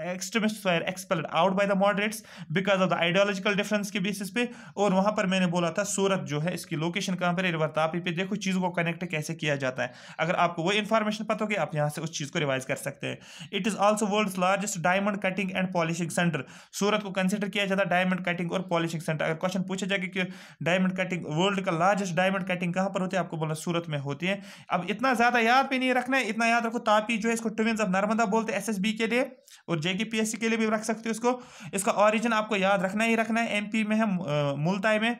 extremists were expelled out by the moderates because of the ideological difference के बेसिस पे, और वहां पर मैंने बोला था सूरत जो है इसकी लोकेशन कहां पर है, रिवर तापी पे। देखो चीजों को कनेक्ट कैसे किया जाता है, अगर आपको वो इन्फॉर्मेशन पता होगी आप यहां से उस चीज को रिवाइज कर सकते हैं। It is also world's largest diamond cutting and polishing centre, Surat को कंसिडर किया जाता है डायमंड कटिंग और पॉलिशिंग सेंटर। अगर क्वेश्चन पूछा जाए कि डायमंड कटिंग, वर्ल्ड का लार्जेस्ट डायमंड कटिंग कहां पर होती है, आपको बोलना सूरत में होती है। अब इतना ज्यादा याद भी नहीं रखना है, इतना याद रखो तापी जो है इसको ट्विंस ऑफ नर्मदा बोलते हैं एसएसबी के लिए, और जेकेपीएससी के लिए भी रख सकते हो इसको। इसका ओरिजिन आपको याद रखना ही रखना है, एमपी में है, मुल्ताई में,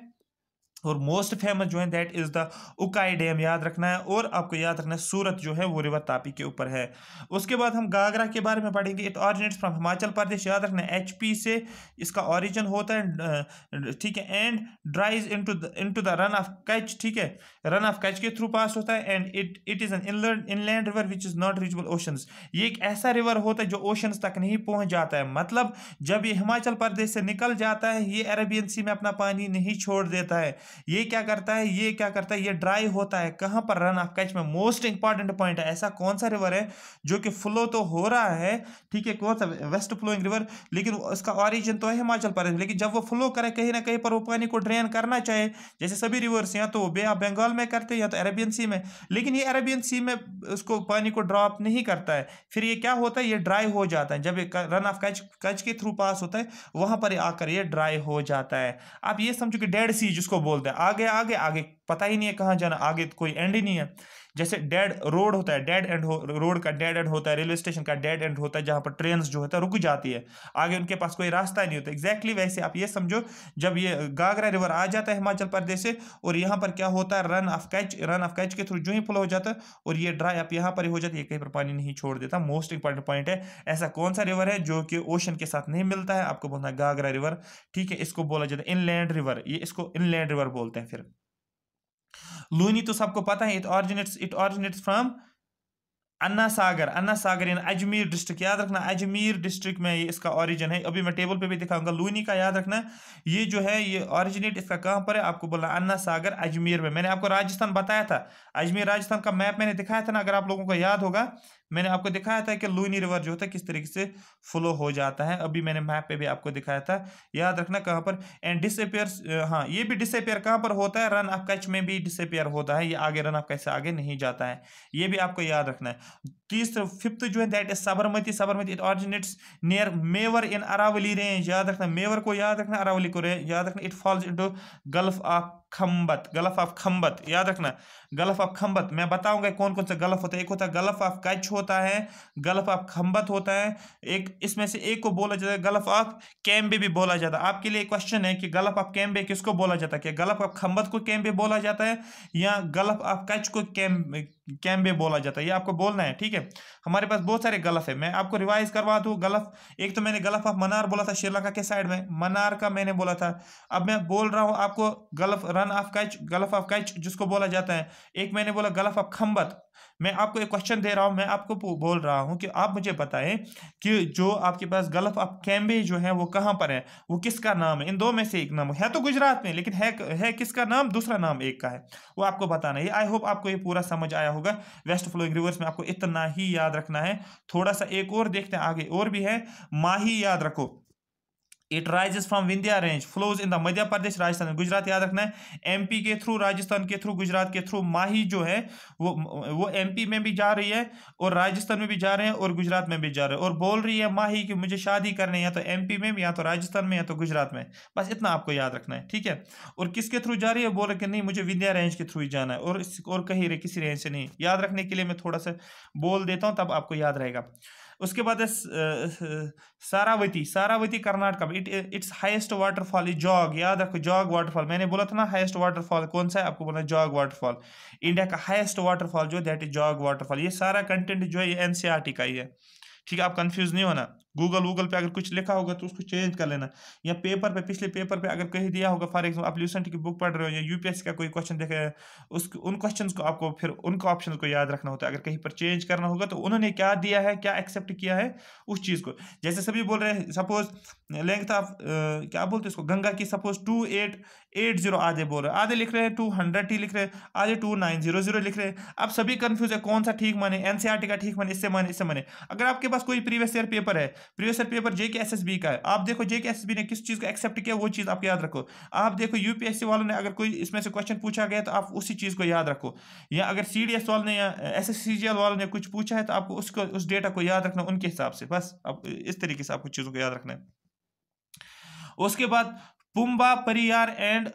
और मोस्ट फेमस जो है that is the Ukai dam, याद रखना है। और आपको याद रखना है सूरत जो है वो रिवर तापी के ऊपर है। उसके बाद हम गागरा के बारे में पढ़ेंगे। It originates from Himachal Pradesh, याद रखना है एचपी से इसका ओरिजिन होता है, ठीक है। And ड्राइज into the run of Kutch, ठीक है, रन ऑफ कच्छ के थ्रू पास होता है। And it is an inland river which is not reachable oceans, ये एक ऐसा रिवर होता है जो ओशंस तक नहीं पहुंच जाता है, मतलब जब ये हिमाचल प्रदेश से निकल जाता है ये अरेबियन सी में अपना पानी नहीं छोड़ देता है, ये क्या करता है, ये क्या करता है, ये ड्राई होता है कहां पर, रन ऑफ कच्छ में। मोस्ट इंपॉर्टेंट पॉइंट है, ऐसा कौन सा रिवर है जो कि फ्लो तो हो रहा है, ठीक है, कौन सा, वेस्ट फ्लोइंग रिवर, लेकिन उसका ओरिजिन तो है हिमाचल प्रदेश, लेकिन जब वो फ्लो करे कहीं ना कहीं पर वो पानी को ड्रेन करना चाहे, जैसे सभी रिवर्स या तो बे ऑफ बंगाल में करते हैं या तो अरेबियन सी में, लेकिन ये अरेबियन सी में उसको पानी को ड्रॉप नहीं करता है, फिर ये क्या होता है, ये ड्राई हो जाता है। जब ये रन ऑफ कच्छ के थ्रू पास होता है वहां पर आकर ये ड्राई हो जाता है। आप ये समझो कि डेड सी जिसको बोलते हैं, आगे आगे आगे पता ही नहीं है कहां जाना, आगे कोई एंड ही नहीं है। जैसे डेड रोड होता है, डेड एंड रोड का डेड एंड होता है, रेलवे स्टेशन का डेड एंड होता है जहां पर ट्रेन जो होता है रुक जाती है, आगे उनके पास कोई रास्ता नहीं होता। एग्जैक्टली वैसे आप ये समझो जब ये गागरा रिवर आ जाता है हिमाचल प्रदेश से, और यहाँ पर क्या होता है, रन ऑफ कच्छ के थ्रू जो ही फ्लो हो जाता है और ये ड्राई आप यहाँ पर ही हो जाता है, ये कहीं पर पानी नहीं छोड़ देता। मोस्ट इंपॉर्टेंट पॉइंट है, ऐसा कौन सा रिवर है जो कि ओशन के साथ नहीं मिलता है, आपको बोलना है गागरा रिवर, ठीक है। इसको बोला जाता है इनलैंड रिवर, ये इसको इनलैंड रिवर बोलते हैं। फिर लूनी तो सबको पता है, it originates from Anna Sagar in Ajmer district, याद रखना अजमेर डिस्ट्रिक्ट में ये इसका ओरिजिन है। अभी मैं टेबल पे भी दिखाऊंगा। लूनी का याद रखना, ये जो है ये ओरिजिनेट इसका कहां पर है, आपको बोला अन्ना सागर अजमेर में। मैंने आपको राजस्थान बताया था, अजमेर राजस्थान का मैप मैंने दिखाया था ना, अगर आप लोगों को याद होगा मैंने आपको दिखाया था कि लूनी रिवर जो होता है किस तरीके से फ्लो हो जाता है, अभी मैंने मैप पे भी आपको दिखाया था, याद रखना कहाँ पर। एंड डिसअपियर्स, हाँ ये भी डिसअपियर कहाँ पर होता है, रन ऑफ कच्छ में भी डिसअपियर होता है, ये आगे रन ऑफ कच्छ से आगे नहीं जाता है, ये भी आपको याद रखना है। तीसरा फिफ्थ जो है that is Sabarmati, Sabarmati it originates near Mewar in Aravalli range, याद रखना मेवर को याद रखना, अरावली को याद रखना। It falls into gulf of Khambhat, gulf of Khambhat याद रखना, गल्फ ऑफ खंबत। मैं बताऊंगा कौन कौन सा गल्फ होता है, एक होता है गल्फ ऑफ कच्छ होता है, गल्फ ऑफ खंबत होता है, एक इसमें से एक को बोला जाता है गल्फ ऑफ कैम्बे भी बोला जाता है। आपके लिए क्वेश्चन है कि गल्फ ऑफ कैम्बे किसको बोला जाता है, क्या गल्फ ऑफ खंबत को कैम्बे बोला जाता है या गल्फ ऑफ कच्छ को कैम्बे बोला जाता है, ये आपको बोलना है, ठीक है। हमारे पास बहुत सारे गल्फ है, मैं आपको रिवाइज करवा दूं। गल्फ एक तो मैंने गल्फ ऑफ मन्नार बोला था, श्रीलंका के साइड में मन्नार का मैंने बोला था। अब मैं बोल रहा हूं आपको gulf run of Kutch, gulf of Kutch जिसको बोला जाता है, एक मैंने बोला गल्फ ऑफ खंबत। मैं आपको एक क्वेश्चन दे रहा हूं, मैं आपको बोल रहा हूं कि आप मुझे बताएं कि जो आपके पास गल्फ ऑफ कैम्बे जो है वो कहां पर है, वो किसका नाम है, इन दो में से एक नाम है तो गुजरात में, लेकिन है किसका नाम, दूसरा नाम एक का है, वो आपको बताना है। आई होप आपको ये पूरा समझ आया होगा। वेस्ट फ्लोइंग रिवर्स में आपको इतना ही याद रखना है। थोड़ा सा एक और देखते हैं आगे, और भी है, माही याद रखो। It rises from Vindhya range, flows in the Madhya Pradesh, Rajasthan, Gujarat याद रखना है। एमपी के थ्रू, राजस्थान के थ्रू, गुजरात के थ्रू। माही जो है वो एमपी में भी जा रही है और राजस्थान में भी जा रहे हैं और गुजरात में भी जा रहे हैं, और बोल रही है माही कि मुझे शादी करनी है या तो एमपी में, या तो राजस्थान में, या तो गुजरात में। बस इतना आपको याद रखना है, ठीक है। और किसके थ्रू जा रही है, बोल रहे कि नहीं मुझे विंध्या रेंज के थ्रू ही जाना है, और कहीं किसी रेंज से नहीं। याद रखने के लिए मैं थोड़ा सा बोल देता हूँ, तब आपको याद रहेगा। उसके बाद है सारावती, सारावती कर्नाटक में। It's highest waterfall is jog, याद रखो जॉग वाटरफॉल, मैंने बोला था ना हाईएस्ट वाटरफॉल कौन सा है, आपको बोला जॉग वाटरफॉल। इंडिया का हाईएस्ट वाटरफॉल जो दैट इज जॉग वाटरफॉल। ये सारा कंटेंट जो है ये एनसीईआरटी का ही है, ठीक है, आप कंफ्यूज नहीं होना। गूगल पे अगर कुछ लिखा होगा तो उसको चेंज कर लेना, या पेपर पे, पिछले पेपर पे अगर कहीं दिया होगा, फॉर एग्जाम्पल आप ल्यूसेंट की बुक पढ़ रहे हो या यूपीएससी का कोई क्वेश्चन देखा है, उन क्वेश्चंस को आपको फिर उनका ऑप्शन को याद रखना होता है। अगर कहीं पर चेंज करना होगा तो उन्होंने क्या दिया है, क्या एक्सेप्ट किया है उस चीज़ को। जैसे सभी बोल रहे हैं, सपोज लेंथ ऑफ क्या बोलते हैं इसको, गंगा की सपोज 2880 आधे बोल रहे हैं, आधे लिख रहे हैं 200 ही लिख रहे हैं, आधे 2900 लिख रहे हैं। अब सभी कंफ्यूज है कौन सा ठीक माने, एनसीईआरटी का ठीक माने, इससे माने, इससे माने। अगर आपके पास कोई प्रीवियस ईयर पेपर है, प्रीवियस ईयर पेपर जेके एसएसबी का है, आप देखो जेके एसएसबी ने किस चीज को एक्सेप्ट किया, वो चीज आप याद रखो। आप देखो यूपीएससी वालों ने अगर कोई इसमें से क्वेश्चन पूछा गया तो आप उसी चीज को याद रखो, या अगर सीडीएस वालों ने या एसएससीजीएल वालों ने कुछ पूछा है तो आपको उसको उस डेटा को याद रखना उनके हिसाब से। बस अब इस तरीके से आपको चीजों को याद रखना है। उसके बाद पुम्बा, परियार एंड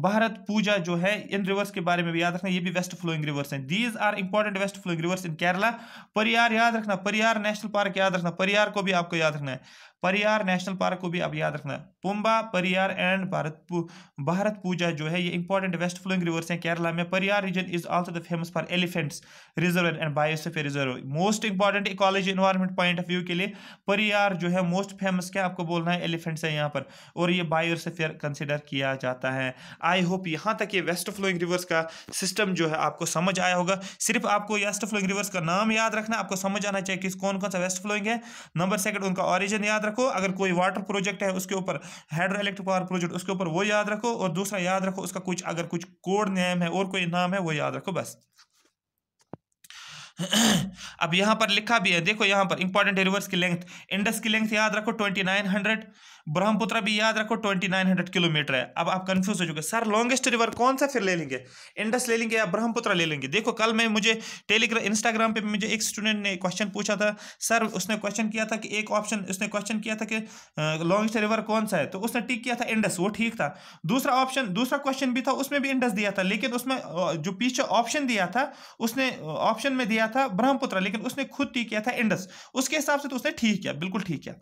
भारत पूजा जो है, इन रिवर्स के बारे में भी याद रखना, ये भी वेस्ट फ्लोइंग रिवर्स हैं। These are important west flowing rivers in Kerala. Periyar याद रखना, परियार नेशनल पार्क याद रखना, परियार को भी आपको याद रखना है, परियार नेशनल पार्क को भी आप याद रखना है। पुम्बा, परियार एंड भारत पूजा जो है ये इंपॉर्टेंट वेस्ट फ्लोइंग रिवर्स हैं केरला में। Periyar region is also the famous for elephants reserve and biosphere reserve. Most important ecology environment point of view के लिए परियार जो है मोस्ट फेमस, क्या आपको बोलना है, एलिफेंट्स है यहाँ पर, और ये बायोस्फीयर कंसिडर किया जाता है। आई होप यहाँ तक ये वेस्ट फ्लोइंग रिवर्स का सिस्टम जो है आपको समझ आया होगा। सिर्फ आपको वेस्ट फ्लोइंग रिवर्स का नाम याद रखना, आपको समझ आना चाहिए कि कौन कौन सा वेस्ट फ्लोइंग है। नंबर सेकंड उनका ऑरिजिन याद रखो, अगर कोई वाटर प्रोजेक्ट है उसके ऊपर, हाइड्रो इलेक्ट्रिक पावर प्रोजेक्ट उसके ऊपर वो याद रखो, और दूसरा याद रखो उसका कुछ अगर कुछ कोड नेम है और कोई नाम है वो याद रखो बस। अब यहां पर लिखा भी है, देखो यहां पर इंपॉर्टेंट रिवर्स की लेंथ, इंडस की लेंथ याद रखो 2900, ब्रह्मपुत्र भी याद रखो 2900 किलोमीटर है। अब आप कंफ्यूज हो चुके, सर लॉन्गेस्ट रिवर कौन सा फिर ले लेंगे, इंडस ले लेंगे या ब्रह्मपुत्र ले लेंगे। देखो कल मैं मुझे टेलीग्राम इंस्टाग्राम पे मुझे एक स्टूडेंट ने क्वेश्चन पूछा था, सर उसने क्वेश्चन किया था कि एक ऑप्शन उसने क्वेश्चन किया था कि लॉन्गेस्ट रिवर कौन सा है, तो उसने टिक किया था इंडस, वो ठीक था। दूसरा ऑप्शन, दूसरा क्वेश्चन भी था उसमें भी इंडस दिया था, लेकिन उसमें जो पीछे ऑप्शन दिया था उसने ऑप्शन में दिया था ब्रह्मपुत्र, लेकिन उसने खुद ठीक किया था इंडस। उसके हिसाब से तो उसने ठीक किया, बिल्कुल ठीक किया।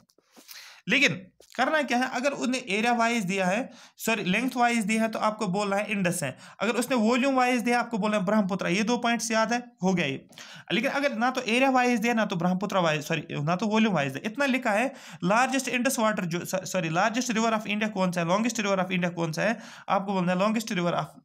लेकिन करना क्या है, अगर उसने एरिया वाइज दिया है, सॉरी लेंथ वाइज दिया है, तो आपको बोलना है इंडस है। अगर उसने वॉल्यूम वाइज दिया आपको बोलना है ब्रह्मपुत्र। ये 2 पॉइंट्स याद है, हो गया ये। लेकिन अगर ना तो एरिया वाइज दिया ना तो ब्रह्मपुत्र वाइज, सॉरी ना तो वॉल्यूम वाइज दिया, इतना लिखा है लार्जेस्ट इंडस वाटर जो, sorry largest river of India कौन सा है, लॉन्गेस्ट रिवर ऑफ इंडिया कौन सा है, आपको बोलना है लॉन्गेस्ट रिवर ऑफ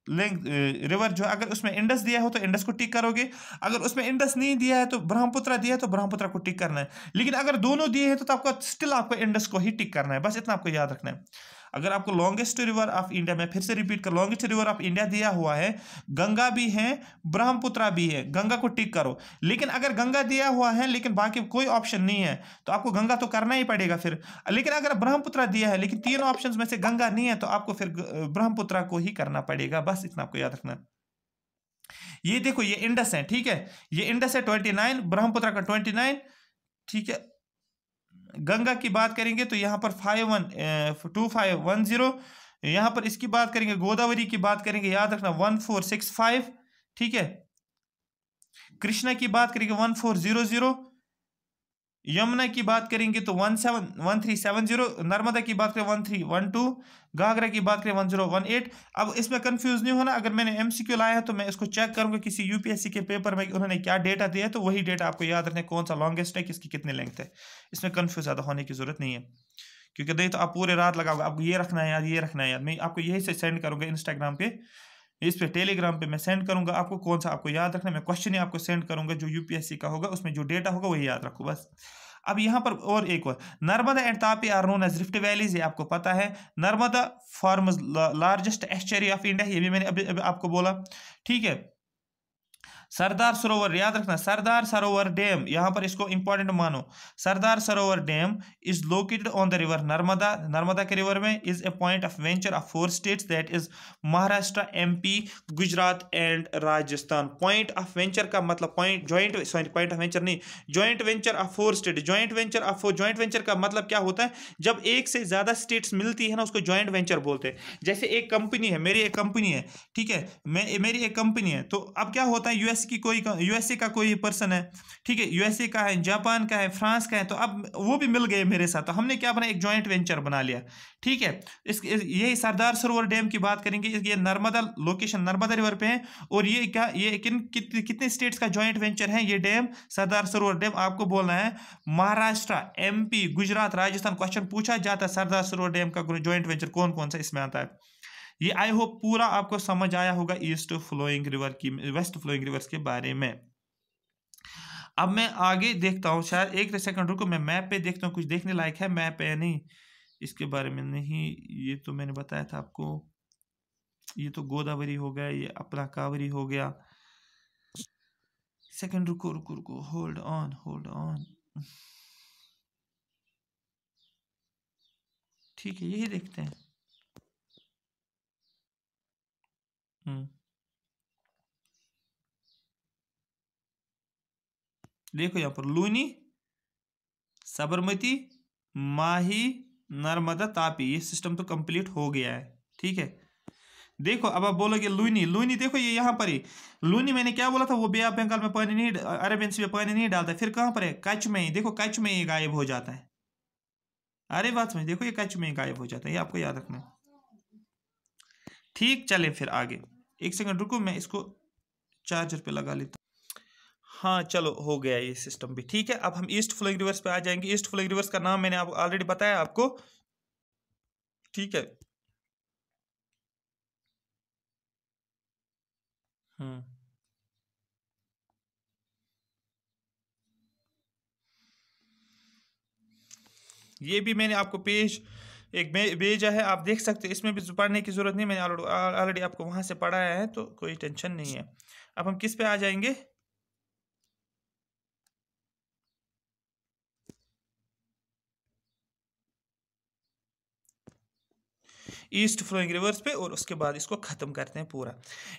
रिवर जो, अगर उसमें इंडस दिया हो तो इंडस को टिक करोगे, अगर उसमें इंडस नहीं दिया है तो ब्रह्मपुत्र दिया है तो ब्रह्मपुत्र को टिक करना है। लेकिन अगर दोनों दिए हैं तो आपको स्टिल आपको इंडस को ही टिक करना है, बस इतना आपको याद रखना है। अगर आपको लॉन्गेस्ट रिवर ऑफ इंडिया, मैं फिर से रिपीट कर, लॉन्गेस्ट रिवर ऑफ इंडिया दिया हुआ है, गंगा भी है, ब्रह्मपुत्रा भी है, गंगा को टिक करो। लेकिन अगर गंगा दिया हुआ है लेकिन बाकी कोई ऑप्शन नहीं है तो आपको गंगा तो करना ही पड़ेगा फिर। लेकिन अगर ब्रह्मपुत्रा दिया है लेकिन तीनों ऑप्शंस में से गंगा नहीं है तो आपको फिर ब्रह्मपुत्रा को ही करना पड़ेगा, बस इतना आपको याद रखना। ये देखो ये इंडस है, ठीक है, ये इंडस है 29, ब्रह्मपुत्रा का 29, ठीक है। गंगा की बात करेंगे तो यहाँ पर 2510, यहाँ पर इसकी बात करेंगे, गोदावरी की बात करेंगे, याद रखना 1465, ठीक है। कृष्णा की बात करेंगे 1400, यमुना की बात करेंगे तो 1370, नर्मदा की बात करें 1312, घाघरा की बात करें 1018। अब इसमें कंफ्यूज नहीं होना, अगर मैंने एमसीक्यू लाया है तो मैं इसको चेक करूंगा किसी यूपीएससी के पेपर में उन्होंने क्या डेटा दिया है, तो वही डेटा आपको याद रखना है, कौन सा लॉन्गेस्ट है, किसकी कितनी लेंथ है। इसमें कंफ्यूज ज़्यादा होने की जरूरत नहीं है, क्योंकि नहीं तो आप पूरे रात लगाओगे, आपको ये रखना है यार, ये रखना है यार। मैं आपको यही से सेंड करूंगा इंस्टाग्राम पे, इस पे टेलीग्राम पे मैं सेंड करूंगा आपको, कौन सा आपको याद रखना है। मैं क्वेश्चन ही आपको सेंड करूंगा जो यूपीएससी का होगा, उसमें जो डेटा होगा वही याद रखो बस। अब यहाँ पर और एक और, Narmada and Tapi are known as rift valleys, ये आपको पता है। Narmada forms largest estuary of India, ये भी मैंने अभी आपको बोला, ठीक है। सरदार सरोवर याद रखना, सरदार सरोवर डैम, यहां पर इसको इंपॉर्टेंट मानो, Sardar Sarovar dam is located on the river Narmada, Narmada के रिवर में, is a point of venture of 4 states that is Maharashtra, MP, Gujarat and Rajasthan. Point of venture का मतलब point joint, sorry point of venture नहीं, joint venture of 4 state, joint venture of 4, joint venture का मतलब क्या होता है, जब एक से ज्यादा स्टेट्स मिलती है ना उसको जॉइंट वेंचर बोलते हैं। जैसे एक कंपनी है, मेरी एक कंपनी है, ठीक है, मेरी एक कंपनी है, तो अब क्या होता है, यूएसए का कोई पर्सन है, ठीक है, यूएसए का है, जापान का है, फ्रांस का है, तो अब वो भी मिल गए मेरे साथ, तो हमने क्या बना, एक जॉइंट वेंचर बना लिया, ठीक है। यही सरदार सरोवर डैम की बात करेंगे, ये नर्मदा लोकेशन नर्मदा रिवर पे है, और ये क्या, ये कितने स्टेट्स का जॉइंट वेंचर है ये डैम, सरदार सरोवर डैम। आपको बोलना है महाराष्ट्र, एमपी, गुजरात, राजस्थान, क्वेश्चन पूछा जाता है सरदार सरोवर डैम का जॉइंट वेंचर कौन कौन सा इसमें आता है। ये आई होप पूरा आपको समझ आया होगा ईस्ट फ्लोइंग रिवर की, वेस्ट फ्लोइंग रिवर्स के बारे में। अब मैं आगे देखता हूँ, शायद एक सेकंड रुको, मैं मैप पे देखता हूँ कुछ देखने लायक है, मैप है नहीं इसके बारे में नहीं, ये तो मैंने बताया था आपको, ये तो गोदावरी हो गया, ये अपना कावरी हो गया। सेकंड रुको रुको रुको, होल्ड ऑन, ठीक है, यही देखते हैं। देखो यहाँ पर लूनी, साबरमती, माही, नर्मदा, तापी, ये सिस्टम तो कंप्लीट हो गया है, ठीक है। देखो अब आप बोलोगे लूनी, लूनी देखो ये यहाँ पर ही, लूनी मैंने क्या बोला था, वो बे ऑफ बंगाल में पानी नहीं, अरेबियन सी में पानी नहीं डालता, फिर कहाँ पर है, कच्छ में ही, देखो कच्छ में ही गायब हो जाता है, अरे बात में देखो ये कच्छ में ही गायब हो जाता है, ये आपको याद रखना है, ठीक। चले फिर आगे, एक सेकंड रुको, मैं इसको चार्जर पे लगा लेता हूँ। हाँ चलो हो गया ये सिस्टम भी, ठीक है। अब हम ईस्ट फ्लोइंग रिवर्स पे आ जाएंगे। ईस्ट फ्लोइंग रिवर्स का नाम मैंने आपको ऑलरेडी बताया आपको, ठीक है। ये भी मैंने आपको पेज एक भेजा है, आप देख सकते हैं, इसमें भी पढ़ने की जरूरत नहीं, मैंने ऑलरेडी आपको वहां से पढ़ाया है, तो कोई टेंशन नहीं है। अब हम किस पे आ जाएंगे, ईस्ट फ्लोइंग रिवर्स पे, और उसके बाद इसको खत्म करते हैं पूरा।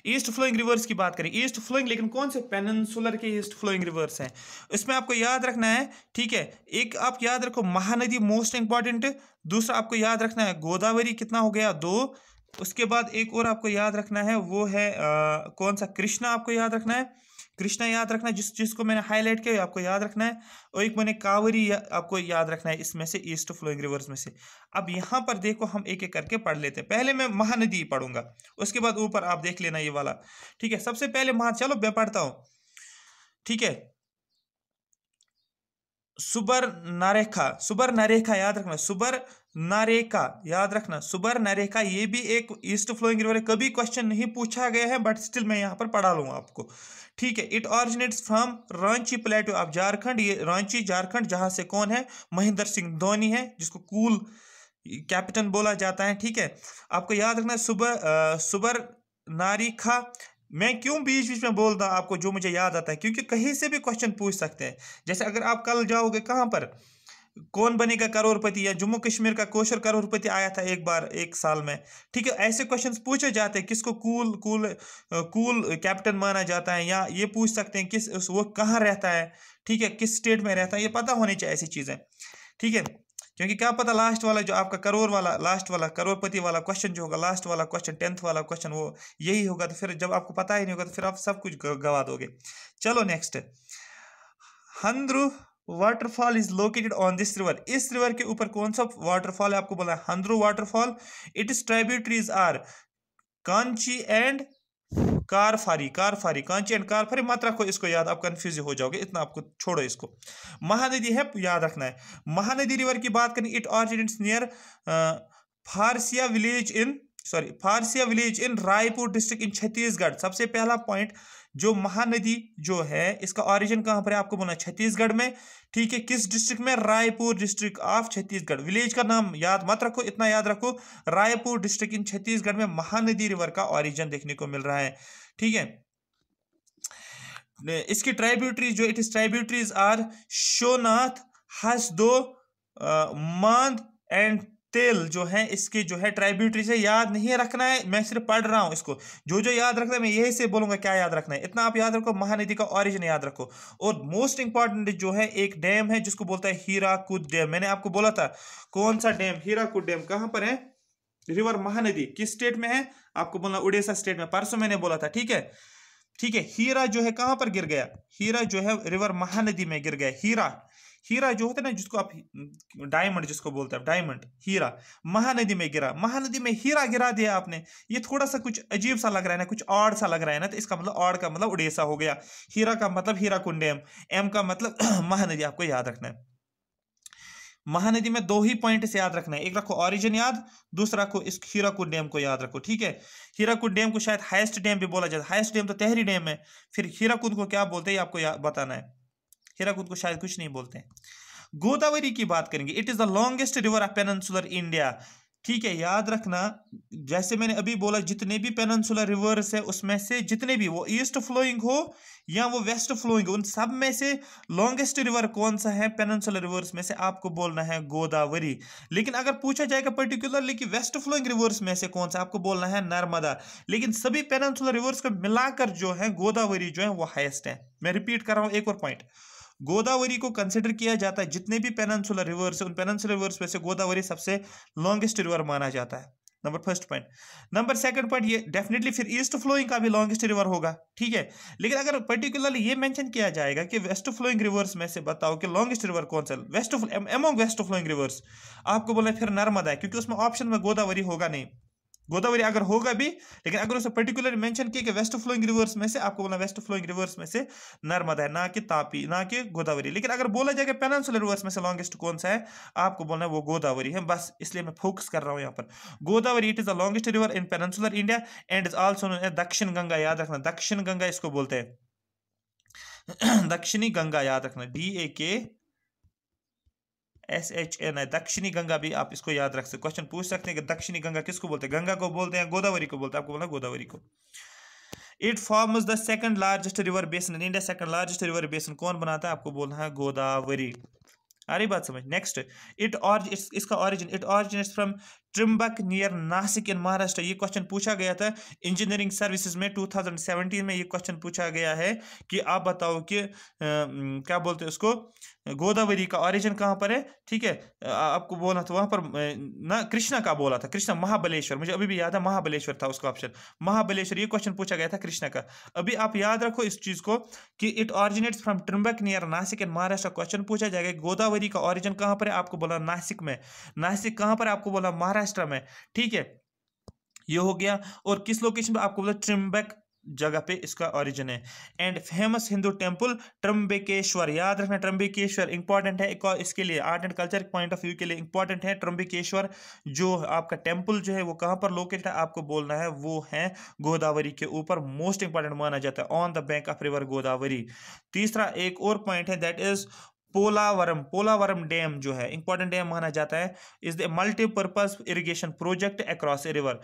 ईस्ट फ्लोइंग रिवर्स की बात करें, ईस्ट फ्लोइंग, लेकिन कौन से पेनिनसुलर के ईस्ट फ्लोइंग रिवर्स हैं, इसमें आपको याद रखना है, ठीक है। एक आप याद रखो महानदी मोस्ट इंपॉर्टेंट, दूसरा आपको याद रखना है गोदावरी, कितना हो गया 2, उसके बाद एक और आपको याद रखना है वो है कौन सा, कृष्णा आपको याद रखना है, कृष्णा याद रखना है, जिसको मैंने हाईलाइट किया आपको याद रखना है, और एक मैंने कावरी आपको याद रखना है, इसमें से ईस्ट फ्लोइंग रिवर्स में से। अब यहाँ पर देखो हम एक एक करके पढ़ लेते हैं, पहले मैं महानदी पढ़ूंगा, उसके बाद ऊपर आप देख लेना ये वाला, ठीक है। सबसे पहले चलो मैं पढ़ता हूं, ठीक है। सुबर्णरेखा, सुबर्णरेखा याद रखना, सुबर्णरेखा याद रखना, सुबर्णरेखा ये भी एक ईस्ट फ्लोइंग रिवर है, कभी क्वेश्चन नहीं पूछा गया है, बट स्टिल मैं यहाँ पर पढ़ा लूंगा आपको, ठीक है। It originates from Ranchi plateau of Jharkhand, ये रांची झारखंड, जहां से कौन है, महेंद्र सिंह धोनी है, जिसको कूल कैपिटन बोला जाता है, ठीक है। आपको याद रखना है सुबर नारी खा। मैं क्यों बीच बीच में बोलता हूं आपको, जो मुझे याद आता है, क्योंकि कहीं से भी क्वेश्चन पूछ सकते हैं। जैसे अगर आप कल जाओगे कहां पर, कौन बनेगा करोड़पति, या जम्मू कश्मीर का कोशर करोड़पति आया था एक बार एक साल में, ठीक है। ऐसे क्वेश्चंस पूछे जाते हैं, किसको कूल कूल कूल कैप्टन माना जाता है, या ये पूछ सकते हैं वो कहाँ रहता है, ठीक है, किस स्टेट में रहता है, ये पता होनी चाहिए ऐसी चीजें, ठीक है। क्योंकि क्या पता लास्ट वाला जो आपका करोड़ वाला, लास्ट वाला करोड़पति वाला क्वेश्चन जो होगा, लास्ट वाला क्वेश्चन 10th वाला क्वेश्चन वो यही होगा, तो फिर जब आपको पता ही नहीं होगा तो फिर आप सब कुछ गवा दोगे। चलो next, Hundru waterfall is located on this river. इस रिवर के ऊपर कौन सा वाटरफॉल है, आपको बोला है Hundru waterfall. It is tributaries are Kanchi and Karkari. Kanchi and Karkari मत रखो इसको याद, आप कंफ्यूज हो जाओगे, इतना आपको छोड़ो इसको। महानदी है, याद रखना है। महानदी रिवर की बात करें, it originates near Pharsiya village in Raipur district in Chhattisgarh. सबसे पहला पॉइंट, जो महानदी जो है इसका ओरिजिन कहां पर है, आपको बोलना छत्तीसगढ़ में, ठीक है। किस डिस्ट्रिक्ट में, Raipur district of Chhattisgarh. Village का नाम याद मत रखो, इतना याद रखो, रायपुर डिस्ट्रिक्ट इन छत्तीसगढ़ में महानदी रिवर का ओरिजिन देखने को मिल रहा है, ठीक है। इसकी ट्राइब्यूटरीज जो it is tributaries are Seonath, Hasdeo, Mand and Tel जो है, इसके जो है ट्राइब्यूटरीज है। याद नहीं रखना है, मैं सिर्फ पढ़ रहा हूं इसको, जो याद रखना है मैं यही से बोलूंगा क्या याद रखना है, इतना आप याद रखो। महानदी का ओरिजिन याद रखो। और मोस्ट इंपॉर्टेंट जो है एक डैम है जिसको बोलता है हीराकुद डैम। मैंने आपको बोला था कौन सा डैम, हीराकुद डैम कहां पर है, रिवर महानदी किस स्टेट में है, आपको बोलना उड़ीसा स्टेट में, परसों मैंने बोला था, ठीक है। ठीक है, हीरा जो है कहां पर गिर गया, हीरा जो है रिवर महानदी में गिर गया। हीरा जो होता है ना, जिसको आप डायमंड जिसको बोलते हैं, डायमंड हीरा महानदी में गिरा। महानदी में हीरा गिरा दिया आपने, ये थोड़ा सा कुछ अजीब सा लग रहा है ना, कुछ ऑड सा लग रहा है ना, तो इसका मतलब ऑड का मतलब उड़ीसा हो गया। हीरा का मतलब हीराकुंड डैम, एम का मतलब महानदी, आपको याद रखना है। महानदी में दो ही पॉइंट से याद रखना है, एक रखो ओरिजिन याद, दूसरा को इस हीराकुद डैम को याद रखो, ठीक है। हीराकुद डैम को शायद हाईएस्ट डैम भी बोला जाता है, हाईएस्ट डैम तो तेहरी डैम है, फिर हीराकुद को क्या बोलते हैं आपको बताना है। हीराकुद को शायद कुछ नहीं बोलते हैं। गोदावरी की बात करेंगे, it is the longest river of peninsular India, ठीक है। याद रखना, जैसे मैंने अभी बोला, जितने भी पेनिनसुलर रिवर्स है उसमें से जितने भी, वो ईस्ट फ्लोइंग हो या वो वेस्ट फ्लोइंग, उन सब में से लॉन्गेस्ट रिवर कौन सा है पेनिनसुलर रिवर्स में से, आपको बोलना है गोदावरी। लेकिन अगर पूछा जाएगा पर्टिकुलरली कि वेस्ट फ्लोइंग रिवर्स में से कौन सा, आपको बोलना है नर्मदा। लेकिन सभी पेनिनसुलर रिवर्स को मिलाकर जो है गोदावरी जो है वो हाईएस्ट है। मैं रिपीट कर रहा हूं एक और पॉइंट, गोदावरी को कंसिडर किया जाता है, जितने भी पेनिनसुलर रिवर्स है उन पेनिनसुलर रिवर्स में से गोदावरी सबसे लॉन्गेस्ट रिवर माना जाता है। Number first point. Number second point, ये डेफिनेटली फिर ईस्ट फ्लोइंग का भी लॉन्गेस्ट रिवर होगा, ठीक है। लेकिन अगर पर्टिकुलरली ये मेंशन किया जाएगा कि वेस्ट फ्लोइंग रिवर्स में से बताओ कि लॉन्गेस्ट रिवर कौन सा, अमंग वेस्ट फ्लोइंग रिवर्स, आपको बोला फिर नर्मदा है, क्योंकि उसमें ऑप्शन में गोदावरी होगा नहीं। गोदावरी अगर होगा भी, लेकिन अगर उसे पर्टिकुलर मेंशन किया कि वेस्ट फ्लोइंग रिवर्स में से, आपको बोलना वेस्ट फ्लोइंग रिवर्स में से नर्मदा है, ना कि तापी, ना कि गोदावरी। लेकिन अगर बोला जाएगा पेनिनसुलर रिवर्स में से लॉन्गेस्ट कौन सा है, आपको बोलना है वो गोदावरी है, बस इसलिए मैं फोकस कर रहा हूं यहाँ पर। Godavari it is the longest river in peninsular India and is also known as Dakshin Ganga. याद रखना, दक्षिण गंगा इसको बोलते हैं, दक्षिणी गंगा याद रखना, DAKSHN है, दक्षिणी गंगा भी आप इसको याद रख सकते। क्वेश्चन पूछ सकते हैं कि दक्षिणी गंगा किसको बोलते हैं, गंगा को बोलते हैं, गोदावरी को बोलते हैं, आपको बोलना गोदावरी को। It forms the second largest river basin in India. Second largest river basin कौन बनाता है, आपको बोलना है गोदावरी। आ रही बात समझ। नेक्स्ट, इसका origin, it originates from Trimbak near Nashik in Maharashtra. ये क्वेश्चन पूछा गया था इंजीनियरिंग सर्विसेज में 2017 में, ये क्वेश्चन पूछा गया है कि आप बताओ कि क्या बोलते हैं उसको, गोदावरी का ओरिजिन कहाँ पर है, ठीक है। आपको बोलना था वहां पर ना, कृष्णा का बोला था, कृष्णा महाबलेश्वर, मुझे अभी भी याद है महाबलेश्वर था उसका ऑप्शन, महाबलेश्वर। ये क्वेश्चन पूछा गया था कृष्णा का। अभी आप याद रखो इस चीज को कि it originates from Trimbak near Nashik in Maharashtra. Question पूछा जाएगा गोदावरी का ओरिजिन कहाँ पर है, आपको बोला नासिक में। नासिक कहाँ पर, आपको बोला महाराष्ट्र में, ठीक है। ये हो गया। और किस लोकेशन पर, आपको बोला त्रिम्बक जगह पे इसका ओरिजिन है। And famous Hindu temple Trimbakeshwar. याद रखना, त्र्यंबकेश्वर इंपॉर्टेंट है, एक इसके लिए art and culture point of view के लिए इंपॉर्टेंट है। त्र्यंबकेश्वर जो आपका टेंपल जो है वो कहां पर लोकेटेड है, आपको बोलना है वो है गोदावरी के ऊपर, मोस्ट इंपॉर्टेंट माना जाता है, on the bank of river Godavari. तीसरा एक और पॉइंट है, that is Polavaram, Polavaram dam जो है इंपॉर्टेंट डैम माना जाता है, is the multipurpose irrigation project across a river.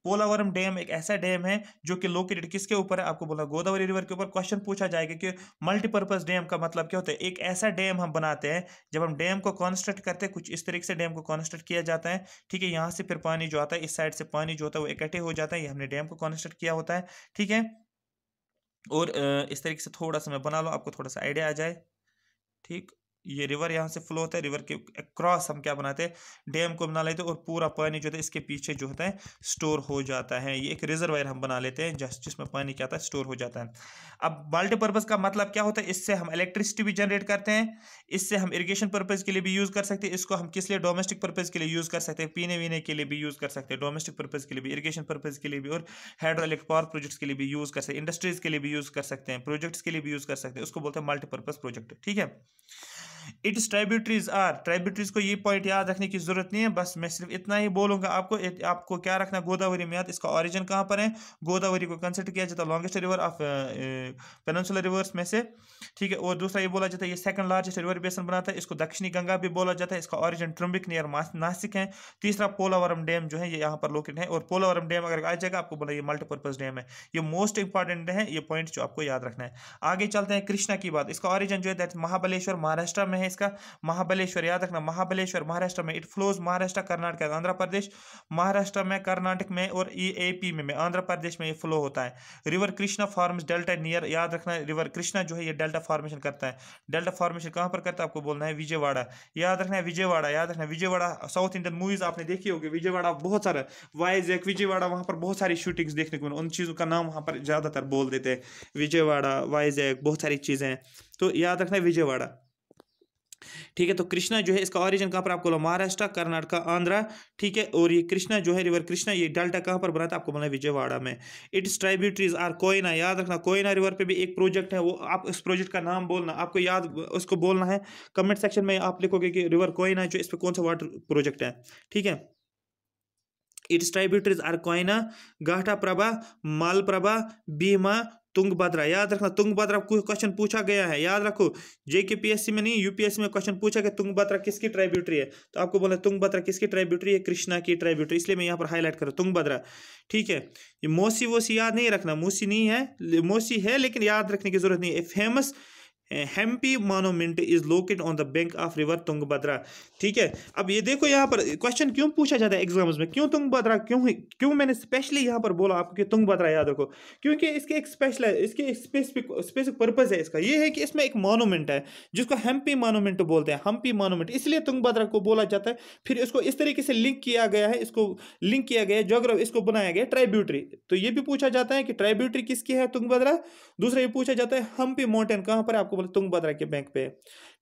Polavaram dam एक ऐसा डैम है जो कि लोकेटेड किसके ऊपर है, आपको बोला गोदावरी रिवर के ऊपर। क्वेश्चन पूछा जाएगा कि मल्टीपर्पज डैम का मतलब क्या होता है। एक ऐसा डैम हम बनाते हैं, जब हम डैम को कंस्ट्रक्ट करते हैं कुछ इस तरीके से डैम को कंस्ट्रक्ट किया जाता है, ठीक है। यहाँ से फिर पानी जो आता है, इस साइड से पानी जो होता है वो इकट्ठे हो जाता है, ये हमने डैम को कंस्ट्रक्ट किया होता है, ठीक है। और इस तरीके से थोड़ा सा मैं बना लो, आपको थोड़ा सा आइडिया आ जाए, ठीक। ये रिवर यहाँ से फ्लो होता है, रिवर के क्रॉस हम क्या बनाते हैं, डैम को बना लेते हैं, और पूरा पानी जो होता है इसके पीछे जो होता है स्टोर हो जाता है। ये एक रिजर्वायर हम बना लेते हैं जिसमें पानी क्या होता है, स्टोर हो जाता है। अब मल्टीपर्पज का मतलब क्या होता है, इससे हम इलेक्ट्रिसिटी भी जनरेट करते हैं, इससे हम इरिगेशन पर्पज के लिए भी यूज कर सकते हैं, इसको हम किस लिए, डोमेस्टिक पर्पज के लिए यूज कर सकते हैं, पीने वीने के लिए भी यूज कर सकते हैं, डोमेस्टिक पर्पज के लिए भी, इरिगेशन पर्पज के लिए भी, और हाइड्रो इलेक्ट्रिक पावर प्रोजेक्ट्स के लिए भी यूज कर सकते हैं, इंडस्ट्रीज के लिए भी यूज कर सकते हैं, प्रोजेक्ट्स के लिए भी यूज कर सकते हैं, उसको बोलते हैं मल्टीपर्पज प्रोजेक्ट, ठीक है। इट्स ट्राइब्यूटरीज आर, ट्राइब्यूटरीज को ये पॉइंट याद रखने की जरूरत नहीं है, बस मैं सिर्फ इतना ही बोलूंगा आपको। आपको क्या रखना, गोदावरी में याद, इसका ओरिजिन कहाँ पर है, गोदावरी को कंसिडर किया जाता है longest river of peninsular reverse में से, ठीक है। और दूसरा ये बोला जाता है ये सेकंड लार्जेस्ट रिवर बेसन बनाता है, इसको दक्षिणी गंगा भी बोला जाता है, इसका ओरिजिन ट्रम्बिक नियर नासिक है। तीसरा पोलावरम डैम जो है ये यहाँ पर लोकेटेड है, और पोलावरम डैम अगर आ जाएगा आपको बोला ये मल्टीपर्पज डैम है, ये मोस्ट इंपॉर्टेंट है, ये पॉइंट जो आपको याद रखना है। आगे चलते हैं कृष्णा की बात, इसका ओरिजिन जो है दैट महाबलेश्वर महाराष्ट्र में है, इसका महाबलेश्वर याद रखना, महाबलेश्वर महाराष्ट्र में, इट फ्लोज महाराष्ट्र कर्नाटक आंध्र प्रदेश, महाराष्ट्र में कर्नाटक में और एपी में आंध्र प्रदेश में ये फ्लो होता है। River Krishna forms delta near, याद रखना रिवर कृष्णा जो है ये डेल्टा फॉर्मेशन करता है। डेल्टा फॉर्मेशन कहां पर करता है, आपको बोलना है विजयवाड़ा, याद रखना है विजयवाड़ा, याद रखना विजयवाड़ा। साउथ इंडियन मूवीज आपने देखी होगी, विजयवाड़ा बहुत सारा, वाइजैक विजयवाड़ा, वहां पर बहुत सारी शूटिंग्स देखने को मिले, उन चीजों का नाम वहां पर ज्यादातर बोल देते हैं, विजयवाड़ा, वाइजैक, बहुत सारी चीजें हैं, तो याद रखना है विजयवाड़ा, ठीक है। तो कृष्णा जो है इसका ओरिजिन कहाँ पर, आपको महाराष्ट्र, कर्नाटक, आंध्र, ठीक है। और ये कृष्णा जो है रिवर कृष्णा ये डेल्टा कहाँ पर बनाता है, आपको बोलना है विजयवाड़ा में। इट्स ट्राइब्यूटरीज आर कोयना, याद रखना कोयना रिवर पे भी एक प्रोजेक्ट है, वो आप उस प्रोजेक्ट का नाम बोलना, आपको याद उसको बोलना है, कमेंट सेक्शन में आप लिखोगे कि रिवर कोयना जो इस पर कौन सा वाटर प्रोजेक्ट है, ठीक है। इट्स ट्राइब्यूटरीज आर कोयना, घाटा प्रभा, मालप्रभा, भीमा, तुंगभद्रा, याद रखना तुंगभद्रा क्वेश्चन पूछा गया है, याद रखो, जेकेपीएससी में नहीं यूपीएससी में क्वेश्चन पूछा गया तुंगभद्रा किसकी ट्राइब्यूटरी है, तो आपको बोला तुंगभद्रा किसकी ट्राइब्यूटरी है, कृष्णा की ट्राइब्यूटरी, इसलिए मैं यहाँ पर हाईलाइट करूँ तुंगभद्रा, ठीक है। ये मोसी वोसी याद नहीं रखना, मोसी नहीं है, मोसी है लेकिन याद रखने की जरूरत नहीं है। Famous Hampi monument is located on the bank of river Tungabhadra, ठीक है। अब ये देखो यहाँ पर क्वेश्चन क्यों पूछा जाता है एग्जाम्स में, क्यों तुंगभद्रा, क्यों मैंने स्पेशली यहाँ पर बोला आपको कि तुंगभद्रा याद रखो, क्योंकि इसके एक स्पेशल है, इसके एक स्पेसिफिक पर्पज है इसका, ये है कि इसमें एक मॉन्यूमेंट है जिसको हेम्पी मॉन्यूमेंट बोलते हैं, हम्पी मॉन्यूमेंट, इसलिए तुंगभद्रा को बोला जाता है। फिर इसको इस तरीके से लिंक किया गया है, इसको लिंक किया गया है ज्योग्राफी, इसको बनाया गया ट्राइब्यूटरी। तो ये भी पूछा जाता है कि ट्राइब्यूटरी किसकी है, तुंगभद्रा। दूसरा ये पूछा जाता है हम्पी माउंटेन कहाँ पर, आपको तुंगभद्रा के बैंक पे,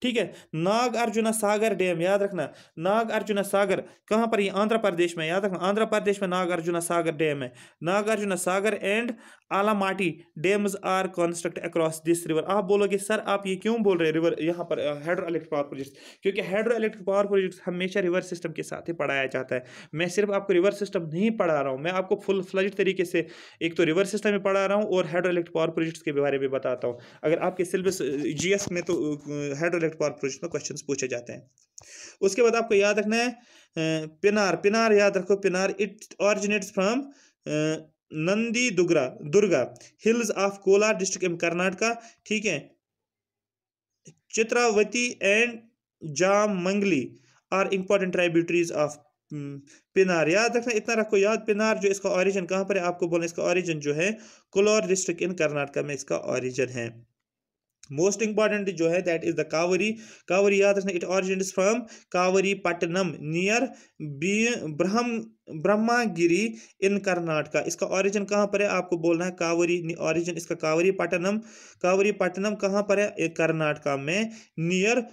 ठीक है। नाग अर्जुना सागर डैम, याद रखना नाग अर्जुना सागर कहां पर, ये आंध्र प्रदेश में, याद रखना आंध्र प्रदेश में नाग अर्जुना सागर डैम है। Nagarjuna Sagar and Almatti dams are construct across this river. आप बोलोगे सर आप ये क्यों बोल रहे हैं रिवर यहाँ पर हाइड्रो इलेक्ट्रिक पावर प्रोजेक्ट, क्योंकि हाइड्रो इलेक्ट्रिक पावर प्रोजेक्ट हमेशा रिवर सिस्टम के साथ ही पढ़ाया जाता है। मैं सिर्फ आपको रिवर सिस्टम नहीं पढ़ा रहा हूँ, मैं आपको फुल फ्लज्ड तरीके से एक तो रिवर सिस्टम में पढ़ा रहा हूँ और हाइड्रो इलेक्ट्रिक पावर प्रोजेक्ट्स के बारे में बताता हूँ। अगर आपके सिलेबस जीएस में तो हाइड्रो इलेक्ट्रिक पावर प्रोजेक्ट में क्वेश्चंस पूछे जाते हैं। उसके बाद आपको याद रखना है पिनार, पिनार याद रखो Pennar, it originates from Nandi Durga hills of Kolar district in Karnataka, ठीक है। Chitravati and Jayamangali are important tributaries of Pennar, याद रखना इतना रखो याद। पिनार जो इसका ओरिजिन कहां पर है, आपको बोलना इसका ओरिजिन जो है कोलार डिस्ट्रिक्ट इन कर्नाटका में इसका ओरिजिन है। मोस्ट इंपॉर्टेंट जो है that is the Kaveri, Kaveri याद रखना it originates from Kaveri Pattanam near Brahmagiri in Karnataka. इसका ओरिजिन कहाँ पर है, आपको बोलना है कावरी, ओरिजिन इसका कावरी पट्टनम कहाँ पर है, कर्नाटका में नियर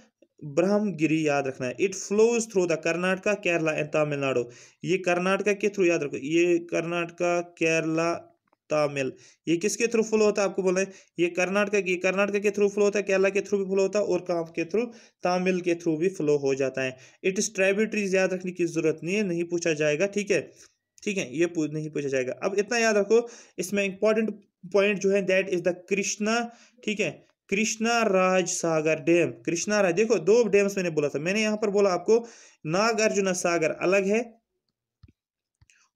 ब्रह्मगिरी, याद रखना है। It flows through the Karnataka Kerala and Tamil Nadu, ये कर्नाटका के थ्रू, याद रखो ये कर्नाटका केरला तामिल, ये किसके थ्रू फ्लो होता है, आपको बोलना है ये कर्नाटका के थ्रू फ्लो होता है, केरला के थ्रू भी फ्लो होता है और कहाँ के थ्रू, तामिल के थ्रू भी फ्लो हो जाता है। इट इज ट्राइब्यूटरीज याद रखने की जरूरत नहीं है, नहीं पूछा जाएगा, ठीक है, ठीक है, ये नहीं पूछा जाएगा। अब इतना याद रखो इसमें इंपॉर्टेंट पॉइंट जो है दैट इज द कृष्णा, ठीक है, कृष्णा राज सागर डैम, कृष्णा राज, देखो दो डैम्स मैंने बोला था, मैंने यहां पर बोला आपको नागार्जुन सागर अलग है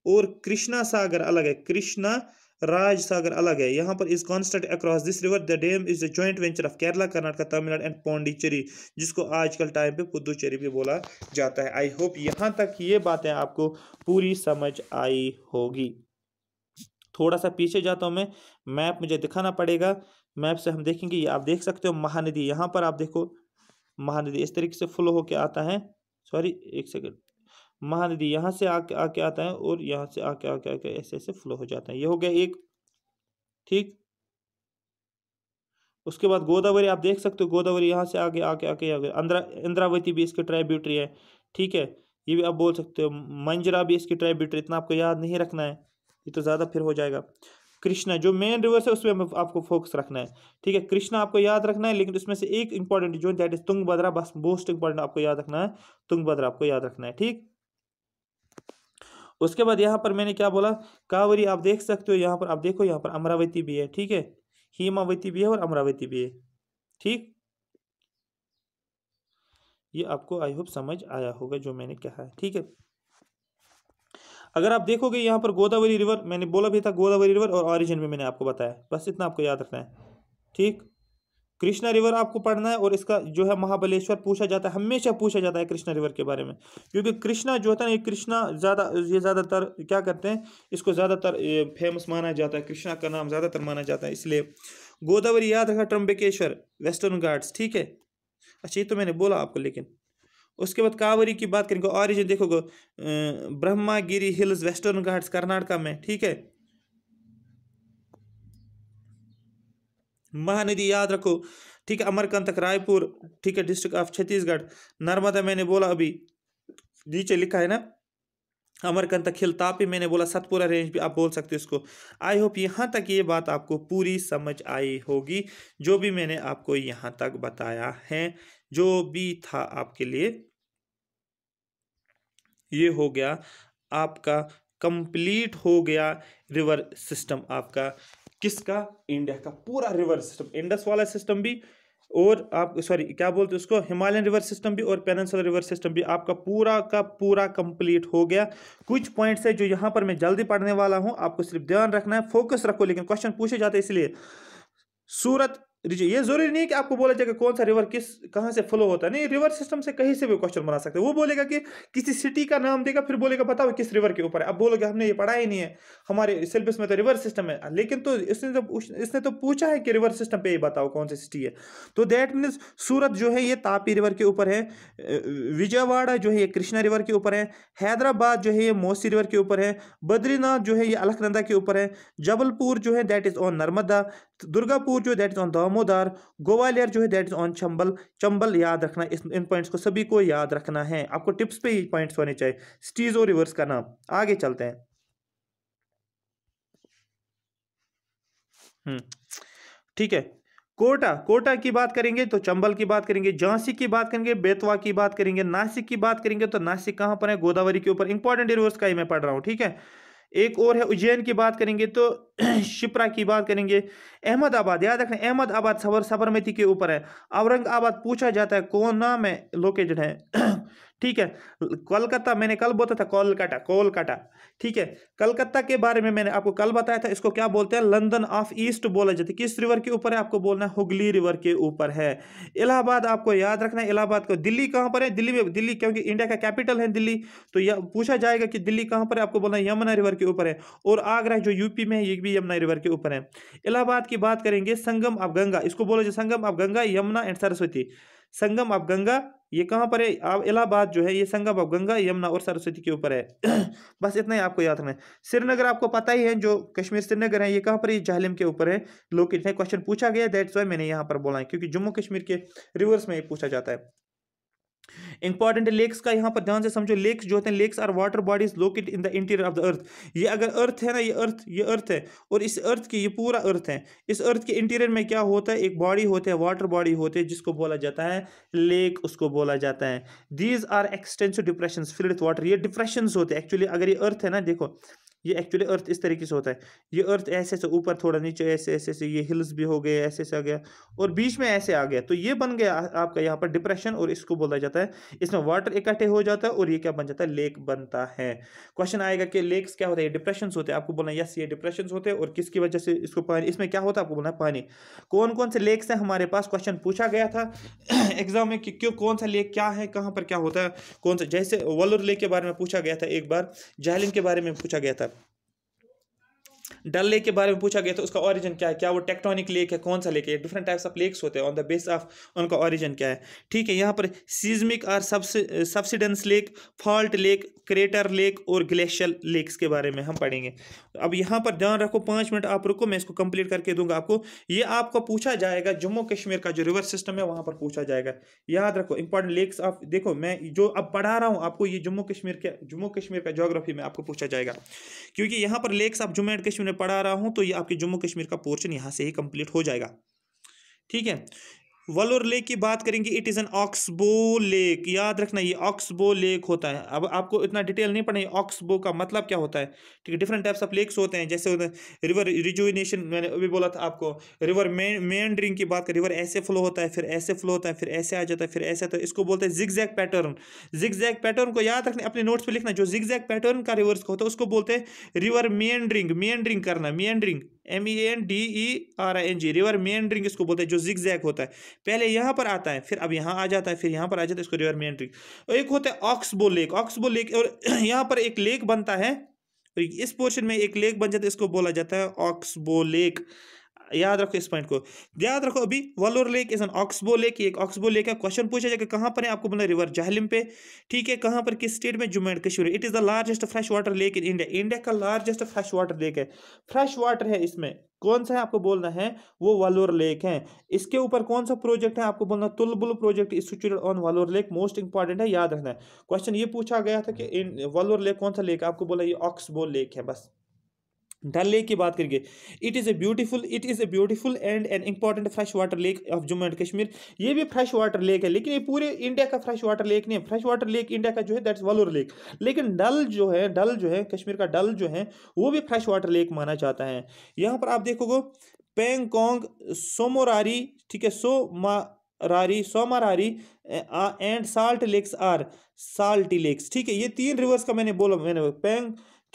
और कृष्णा सागर अलग है, कृष्णा राज सागर अलग है। यहां पर is constant across this river, the dam is the joint venture of Kerala, Karnataka, Tamil Nadu and Pondicherry, जिसको आजकल टाइम पे पुदुचेरी भी बोला जाता है। आई होप यहां तक ये बातें आपको पूरी समझ आई होगी। थोड़ा सा पीछे जाता हूं मैं, मैप मुझे दिखाना पड़ेगा, मैप से हम देखेंगे, ये आप देख सकते हो महानदी, यहां पर आप देखो महानदी इस तरीके से फ्लो होके आता है, सॉरी एक सेकंड, महानदी यहाँ से आके आके आता है और यहाँ से आके आके आके ऐसे ऐसे फ्लो हो जाता है। ये हो गया एक, ठीक। उसके बाद गोदावरी आप देख सकते हो, गोदावरी यहाँ से आगे आके आके आगे इंद्रावती भी इसकी ट्राइब्यूटरी है, ठीक है। ये भी आप बोल सकते हो, मंजरा भी इसकी ट्राइब्यूटरी, इतना आपको याद नहीं रखना है, ये तो ज़्यादा फिर हो जाएगा। कृष्णा जो मेन रिवर्स है उसमें आपको फोकस रखना है, ठीक है। कृष्णा आपको याद रखना है, लेकिन उसमें से एक इंपॉर्टेंट जो दैट इज तुंगभद्रा, बस मोस्ट इंपॉर्टेंट आपको याद रखना है, तुंगभद्रा आपको याद रखना है, ठीक। उसके बाद यहाँ पर मैंने क्या बोला, कावेरी आप देख सकते हो, यहाँ पर आप देखो, यहाँ पर अमरावती भी है, ठीक है, हेमावती भी है और अमरावती भी है, ठीक। ये आपको आई होप समझ आया होगा जो मैंने कहा है, ठीक है। अगर आप देखोगे यहाँ पर गोदावरी रिवर, मैंने बोला भी था गोदावरी रिवर और ऑरिजिन में मैंने आपको बताया, बस इतना आपको याद रखना है, ठीक। कृष्णा रिवर आपको पढ़ना है, और इसका जो है महाबलेश्वर पूछा जाता है, हमेशा पूछा जाता है कृष्णा रिवर के बारे में, क्योंकि कृष्णा जो होता है ना, ये कृष्णा ये ज़्यादातर क्या करते हैं, इसको ज़्यादातर फेमस माना जाता है, कृष्णा का नाम ज़्यादातर माना जाता है, इसलिए गोदावरी याद रखा, ट्रम्बकेश्वर, वेस्टर्न घाट्स, ठीक है। अच्छा ये तो मैंने बोला आपको, लेकिन उसके बाद कावेरी की बात करेंगे, ऑरिजिन देखोगे ब्रह्मागिरी हिल्स, वेस्टर्न घाट्स, कर्नाटका में, ठीक है। महानदी याद रखो, ठीक है, अमरकंटक रायपुर, ठीक है, डिस्ट्रिक्ट ऑफ छत्तीसगढ़। नर्मदा मैंने बोला अभी नीचे लिखा है ना, अमरकंटक हिल, तापी मैंने बोला, सतपुरा रेंज भी आप बोल सकते हो इसको। आई होप यहाँ तक ये बात आपको पूरी समझ आई होगी, जो भी मैंने आपको यहाँ तक बताया है, जो भी था आपके लिए, ये हो गया आपका कंप्लीट हो गया रिवर सिस्टम आपका, किसका, इंडिया का पूरा रिवर सिस्टम, इंडस वाला सिस्टम भी, और आप सॉरी क्या बोलते हैं उसको, हिमालयन रिवर सिस्टम भी और पेनिनसुलर रिवर सिस्टम भी आपका पूरा का पूरा कंप्लीट हो गया। कुछ पॉइंट्स है जो यहाँ पर मैं जल्दी पढ़ने वाला हूँ, आपको सिर्फ ध्यान रखना है, फोकस रखो, लेकिन क्वेश्चन पूछे जाते हैं इसलिए। सूरत, ये जरूरी नहीं कि आपको बोला जाएगा कौन सा रिवर किस कहां से फ्लो होता है, नहीं, रिवर सिस्टम से कहीं से भी क्वेश्चन बना सकते हैं। वो बोलेगा कि किसी सिटी का नाम देगा, फिर बोलेगा बताओ किस रिवर के ऊपर है, अब बोलोगे हमने ये पढ़ा ही नहीं है, हमारे सिलेबस में तो रिवर सिस्टम है, लेकिन तो इसने तो पूछा है कि रिवर सिस्टम पे ही बताओ कौन सी सिटी है, तो दैट मीन्स सूरत जो है ये तापी रिवर के ऊपर है, विजयवाड़ा जो है ये कृष्णा रिवर के ऊपर है, हैदराबाद जो है ये मोसी रिवर के ऊपर है, बद्रीनाथ जो है ये अलकनंदा के ऊपर है, जबलपुर जो है that is on Narmada, Durgapur जो that is on Damodar, Gwalior जो है that is on Chambal. Chambal याद रखना, इन पॉइंट्स को सभी को याद रखना है, आपको टिप्स पे ही पॉइंट्स होने चाहिए, सिटीज और रिवर्स का नाम। आगे चलते हैं। ठीक है, कोटा, कोटा की बात करेंगे तो चंबल की बात करेंगे, झांसी की बात करेंगे, बेतवा की बात करेंगे, नासिक की बात करेंगे तो नासिक कहां पर है, गोदावरी के ऊपर, इंपॉर्टेंट रिवर्स का ही मैं पढ़ रहा हूं, ठीक है। एक और है उज्जैन की बात करेंगे तो शिप्रा की बात करेंगे, अहमदाबाद याद रखना, अहमदाबाद साबरमती के ऊपर है, औरंगाबाद पूछा जाता है कौन नाम है लोकेटेड है ठीक है। कोलकाता मैंने कल बोला था, कोलकाता, कोलकाता, ठीक है। कलकत्ता के बारे में मैंने आपको कल बताया था, इसको क्या बोलते हैं, लंदन ऑफ ईस्ट बोला जाता है, किस रिवर के ऊपर है, आपको बोलना है हुगली रिवर के ऊपर है। इलाहाबाद आपको याद रखना है, इलाहाबाद को, दिल्ली कहां पर है, दिल्ली में, दिल्ली क्योंकि इंडिया का कैपिटल है दिल्ली, तो यह पूछा जाएगा कि दिल्ली कहां पर है, आपको बोलना है यमुना रिवर के ऊपर है। और आगरा जो यूपी में है ये भी यमुना रिवर के ऊपर है। इलाहाबाद की बात करेंगे, संगम ऑफ गंगा, इसको बोलो जो Sangam of Ganga, Yamuna and Saraswati, Sangam of Ganga ये कहां पर है, इलाहाबाद जो है ये संगम ऑफ गंगा, यमुना और सरस्वती के ऊपर है बस इतना ही आपको याद रखना है। श्रीनगर आपको पता ही है, जो कश्मीर श्रीनगर है ये कहां पर है, झालिम के ऊपर है लोकेट है, क्वेश्चन पूछा गया, दैट्स व्हाई मैंने यहां पर बोला है, क्योंकि जम्मू कश्मीर के रिवर्स में ये पूछा जाता है। इंपॉर्टेंट लेक्स का यहां पर ध्यान से समझो, लेक्स जो होते हैं, lakes are water bodies located in the interior of the earth. ये अगर अर्थ है ना, ये अर्थ है, और इस अर्थ की ये पूरा अर्थ है, इस अर्थ के इंटीरियर में क्या होता है, एक बॉडी होते हैं, वाटर बॉडी होते हैं, जिसको बोला जाता है लेक, उसको बोला जाता है। These are extensive depression filled with water, ये डिप्रेशन होते हैं एक्चुअली। अगर ये अर्थ है ना, देखो ये एक्चुअली अर्थ इस तरीके से होता है, ये अर्थ ऐसे से ऊपर थोड़ा नीचे ऐसे ऐसे से, ये हिल्स भी हो गए ऐसे से आ गया और बीच में ऐसे आ गया, तो ये बन गया आपका यहाँ पर डिप्रेशन और इसको बोला जाता है, इसमें वाटर इकट्ठे हो जाता है और ये क्या बन जाता है, लेक बनता है। क्वेश्चन आएगा कि लेक्स क्या होता है, डिप्रेशन होते हैं, आपको बोलना यस ये डिप्रेशन होते हैं और किसकी वजह से इसको पानी, इसमें क्या होता है आपको बोलना है पानी। कौन कौन से लेक्स हैं हमारे पास, क्वेश्चन पूछा गया था एग्जाम में कि क्यों कौन सा लेक क्या है, कहाँ पर क्या होता है, कौन सा, जैसे वॉलर लेक के बारे में पूछा गया था एक बार, जाहलिम के बारे में पूछा गया था, डल लेक के बारे में पूछा गया था, उसका ओरिजिन क्या है, क्या वो टेक्टोनिक लेक है, कौन सा लेक है, डिफरेंट टाइप्स ऑफ लेक्स होते हैं, ऑन द बेस ऑफ उनका ओरिजिन क्या है। ठीक है, यहाँ पर सीज्मिक और subsidence lake, fault lake, crater lake और ग्लेशियल लेक्स के बारे में हम पढ़ेंगे। अब यहाँ पर ध्यान रखो, 5 मिनट आप रुको, मैं इसको कंप्लीट करके दूंगा आपको। ये आपको पूछा जाएगा जम्मू कश्मीर का जो रिवर सिस्टम है वहां पर पूछा जाएगा, याद रखो इंपॉर्टेंट लेक्स ऑफ, देखो मैं जो अब पढ़ा रहा हूँ आपको, ये जम्मू कश्मीर का ज्योग्राफी में आपको पूछा जाएगा, क्योंकि यहाँ पर lakes of Jammu and Kashmir में पढ़ा रहा हूँ, तो ये आपके जम्मू कश्मीर का पोर्शन यहाँ से ही कंप्लीट हो जाएगा। ठीक है, वलोर लेक की बात करेंगे, it is an oxbow lake, याद रखना ये ऑक्सबो लेक होता है। अब आपको इतना डिटेल नहीं पढ़ना, ऑक्सबो का मतलब क्या होता है। ठीक है, डिफरेंट टाइप्स ऑफ लेक्स होते हैं, जैसे होता है रिवर रिजुविनेशन, मैंने अभी बोला था आपको, रिवर मेंडरिंग की बात करें, रिवर ऐसे फ्लो होता है, फिर ऐसे फ्लो होता है, फिर ऐसे आ जाता है, फिर ऐसे आता है, इसको बोलते हैं जिगजैग पैटर्न। जिगजैग पैटर्न को याद रखना, अपने नोट्स पे लिखना, जो जिगजैग पैटर्न का रिवर्स होता है उसको बोलते हैं रिवर मेंडरिंग, मेंडरिंग करना, मेंडरिंग MENDERING, रिवर मेंडरिंग इसको बोलते हैं, जो जिगजैग होता है, पहले यहाँ पर आता है, फिर अब यहाँ आ जाता है, फिर यहाँ पर आ जाता है, इसको रिवर मेंडरिंग। एक होता है ऑक्सबो लेक, ऑक्सबो लेक, और यहाँ पर एक लेक बनता है, और इस पोर्शन में एक लेक बन जाता है, इसको बोला जाता है ऑक्सबो लेक। याद रखो इस पॉइंट को, याद रखो। अभी Wular lake is an oxbow lake, एक ऑक्सबो लेक है। क्वेश्चन पूछा जाएगा कहां पर है, आपको बोलना रिवर जाहलिम पे। ठीक है, कहां पर, किस स्टेट में, Jammu and Kashmir. It is the largest fresh water lake in India, India का लार्जेस्ट फ्रेश वाटर लेक है, फ्रेश वाटर है इसमें। कौन सा है आपको बोलना है, वो वलोर लेक है। इसके ऊपर कौन सा प्रोजेक्ट है, आपको बोलना Tulbul project is situated on Wular lake, most important है, याद रखना है। क्वेश्चन ये पूछा गया था कि वलोर लेक कौन सा लेक, आपको बोला ये ऑक्सबो लेक है। बस डल लेक की बात करेंगे, it is a beautiful and an important fresh water lake of Jammu and Kashmir. ये भी फ्रेश वाटर लेक है, लेकिन ये पूरे इंडिया का फ्रेश वाटर लेक नहीं है। फ्रेश वाटर लेक इंडिया का जो है दैट्स वलोर लेक, लेकिन डल जो है कश्मीर का डल जो है वो भी फ्रेश वाटर लेक माना जाता है। यहाँ पर आप देखोगे पेंगोंग, सोमोरारी, ठीक है, Tsomoriri and salt lakes are salty lakes. ठीक है, ये 3 रिवर्स का मैंने बोला,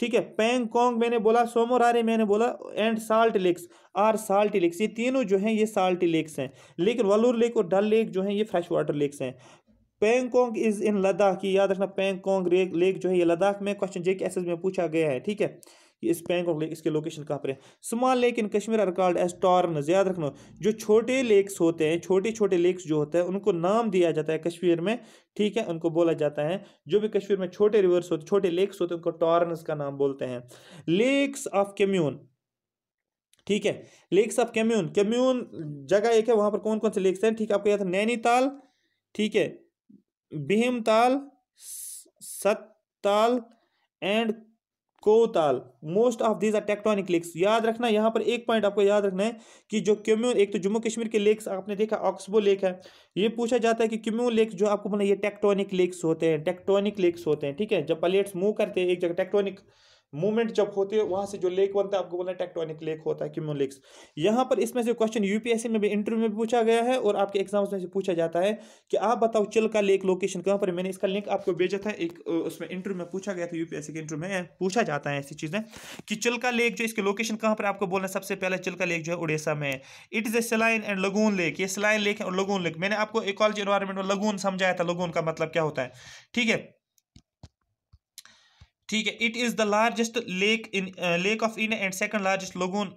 ठीक है, पेंगोंग मैंने बोला, सोमोरारी मैंने बोला, and salt lakes are salty lakes, ये तीनों जो हैं ये साल्टी लेक्स हैं। लेकिन वलोर लेक और डल लेक जो हैं ये फ्रेश वाटर लेक्स हैं। पेंगोंग इज इन लद्दाख, की याद रखना, पेंगोंग लेक जो है ये लद्दाख में, क्वेश्चन JK में पूछा गया है। ठीक है, इस पेंगोंग लेक, इसके लोकेशन कहाँ पर है। Small lake in Kashmir are called as tarns, याद रखना, जो छोटे लेक्स होते हैं, छोटे छोटे लेक्स जो होते हैं उनको नाम दिया जाता है कश्मीर में। ठीक है, उनको बोला जाता है, जो भी कश्मीर में छोटे रिवर्स होते, छोटे लेक्स होते हैं, उनको टॉर्न्स का नाम बोलते हैं। लेक्स ऑफ कम्यून, ठीक है, लेक्स ऑफ कम्यून, कम्यून जगह एक है, वहां पर कौन कौन से लेक्स हैं। ठीक है, आपको याद है नैनीताल, ठीक है, Bhimtal, Sattal and Kotal, most of these are tectonic lakes. याद रखना, यहाँ पर एक पॉइंट आपको याद रखना है कि जो कम्यून, एक तो जम्मू कश्मीर के लेक्स आपने देखा ऑक्सबो लेक है, ये पूछा जाता है कि कम्यून लेक्स जो आपको बोला ये टेक्टोनिक लेक्स होते हैं, टेक्टोनिक लेक्स होते हैं। ठीक है, जब प्लेट्स मूव करते हैं एक जगह, टेक्टोनिक मूवमेंट जब होती है, वहां से जो लेक बनता है आपको बोलना टेक्टोनिक लेक होता है, क्यूमुल लेक्स। यहाँ पर इसमें से क्वेश्चन UPSC में भी, इंटरव्यू में भी पूछा गया है और आपके एग्जाम्स में से पूछा जाता है कि आप बताओ चिल्का लेक लोकेशन कहाँ पर है। मैंने इसका लिंक आपको भेजा था, एक उसमें इंटरव्यू में पूछा गया था, UPSC के इंटरव्यू में पूछा जाता है ऐसी चीजें कि चिल्का लेक जो इसके लोकेशन कहाँ पर, आपको बोलना सबसे पहले चिल्का लेक जो है उड़ीसा में है। It is a saline and lagoon lake, ये सलाइन लेक है और लगून लेक। मैंने आपको इकोलॉजी एनवायरनमेंट में लगून समझाया था, लगून का मतलब क्या होता है। ठीक है, ठीक है, it is the largest lake of India and second largest lagoon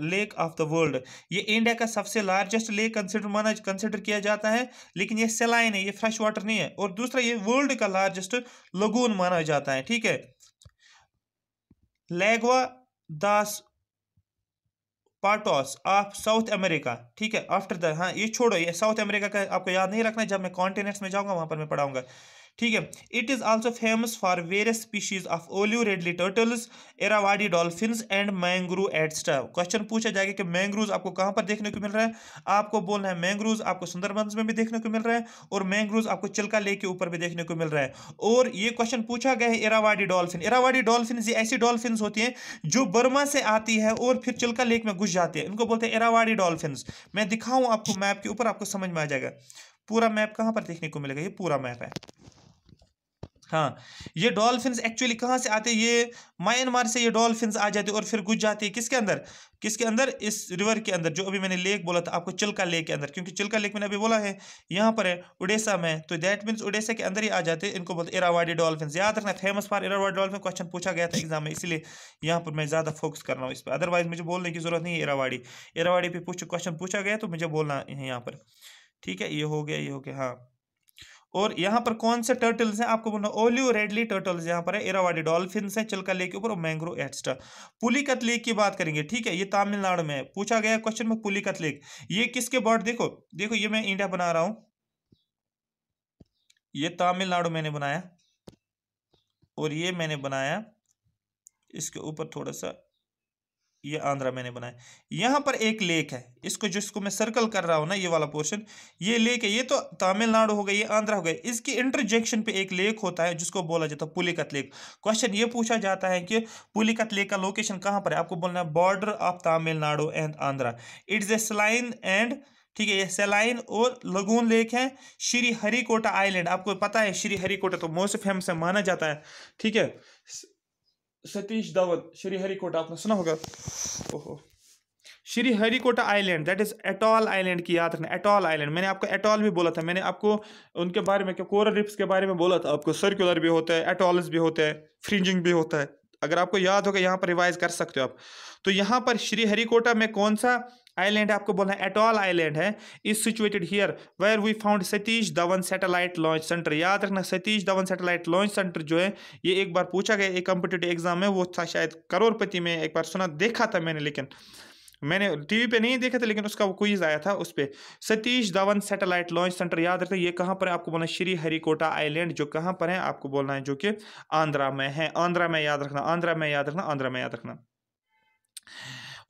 lake of the world. ये इंडिया का सबसे लार्जेस्ट लेक कंसिडर किया जाता है, लेकिन ये सेलाइन है, ये फ्रेश वाटर नहीं है। और दूसरा, ये वर्ल्ड का लार्जेस्ट लगून माना जाता है। ठीक है, लैग्वा दास पाटोस ऑफ साउथ अमेरिका। ठीक है, आफ्टर द, हाँ ये छोड़ो, ये साउथ अमेरिका का आपको याद नहीं रखना, जब मैं कॉन्टिनेंट्स में जाऊंगा वहां पर मैं पढ़ाऊंगा। ठीक है। It is also famous for various species of olive ridley turtles, Irrawaddy dolphins and mangrove etcetera. Question पूछा जाएगा कि मैंग्रूज आपको कहां पर देखने को मिल रहा है, आपको बोलना है मैंग्रूज आपको सुंदरबंस में भी देखने को मिल रहा है और मैंग्रूज आपको चिल्का लेक के ऊपर भी देखने को मिल रहा है। और ये क्वेश्चन पूछा गया है इरावाडी डॉल्फिन। इरावाडी डॉल्फिन ये ऐसी डॉल्फिन होती हैं जो बर्मा से आती है और फिर चिल्का लेक में घुस जाती है, इनको बोलते हैं इरावाडी डॉल्फिन। मैं दिखाऊं आपको मैप के ऊपर, आपको समझ में आ जाएगा। पूरा मैप कहां पर देखने को मिलेगा, ये पूरा मैप है। हाँ, ये डॉल्फिन्स एक्चुअली कहाँ से आते हैं, ये म्यांमार से ये डॉल्फिन्स आ जाते हैं और फिर घुस जाते हैं किसके अंदर, किसके अंदर, इस रिवर के अंदर, जो अभी मैंने लेक बोला था आपको, चिल्का लेक के अंदर। क्योंकि चिल्का लेक मैंने अभी बोला है यहाँ पर है उड़ीसा में, तो दैट मीन्स उड़ीसा के अंदर ही आ जाते हैं, इनको बोलते हैं इरावाडी डॉल्फिन्स। याद रखना, famous for Irrawaddy dolphin, question पूछा गया था एग्जाम में, इसलिए यहाँ पर मैं ज्यादा फोकस कर रहा हूँ इस पर। अदरवाइज मुझे बोलने की जरूरत नहीं है। इरावाडी, इरावाडी पे क्वेश्चन पूछा गया तो मुझे बोलना है यहाँ पर। ठीक है, ये हो गया, ये हो गया। हाँ, और यहाँ पर कौन से टर्टल्स हैं आपको बोलना, ओलिव रेडली टर्टल्स यहाँ पर है, इरावाडी डॉल्फिन्स है चिल्का लेक के ऊपर, और मैंग्रो एटस्टा। पुलिकत लेक की बात करेंगे। ठीक है, ये तमिलनाडु में है, पूछा गया क्वेश्चन में पुलिकत लेक, ये किसके बॉर्डर, देखो देखो ये मैं इंडिया बना रहा हूं, ये तमिलनाडु मैंने बनाया और ये मैंने बनाया इसके ऊपर थोड़ा सा, ये आंध्रा मैंने बनाया। यहाँ पर एक लेक है, इसको जिसको मैं सर्कल कर रहा हूँ ना, ये वाला पोर्शन, ये लेक है, ये तो तमिलनाडु हो गया, ये आंध्रा हो गया, इसकी इंटरजेक्शन पे एक लेक होता है जिसको बोला जाता है पुलिकत लेक। क्वेश्चन ये पूछा जाता है कि पुलिकत लेक का लोकेशन कहाँ पर है, आपको बोलना है border of Tamil Nadu and Andhra. It's a saline and, ठीक है, ये सेलाइन और लगून लेक है। श्री हरिकोटा आइलैंड, आपको पता है श्री हरिकोटा तो मोस्ट फेमस है माना जाता है। ठीक है, सतीश धवन, श्री हरिकोटा आपने सुना होगा। ओहो, Shri Harikota island, that is atoll island की याद रखना, एटॉल आइलैंड। मैंने आपको एटॉल भी बोला था, मैंने आपको उनके बारे में, कोरल रिफ्स के बारे में बोला था आपको, सर्कुलर भी होता है, एटॉल्स भी होते हैं, फ्रिंजिंग भी होता है। अगर आपको याद होगा यहाँ पर रिवाइज कर सकते हो आप। तो यहाँ पर श्री हरिकोटा में कौन सा आइलैंड है, आपको बोलना है एटॉल आइलैंड है। Is situated here where we found Satish Dhawan satellite launch centre. याद रखना, Satish Dhawan satellite launch centre जो है, ये एक बार पूछा गया एक कॉम्पिटिटिव एग्जाम में, वो था शायद करोड़पति में, एक बार सुना देखा था मैंने, लेकिन मैंने टीवी पे नहीं देखा था, लेकिन उसका क्विज आया था उस पे। Satish Dhawan satellite launch centre, याद रखना ये कहाँ पर है, आपको बोलना है श्री हरिकोटा आइलैंड, जो कहाँ पर है आपको बोलना है, जो कि आंध्रा में है। आंध्रा में याद रखना, आंध्रा में याद रखना, आंध्रा में याद रखना।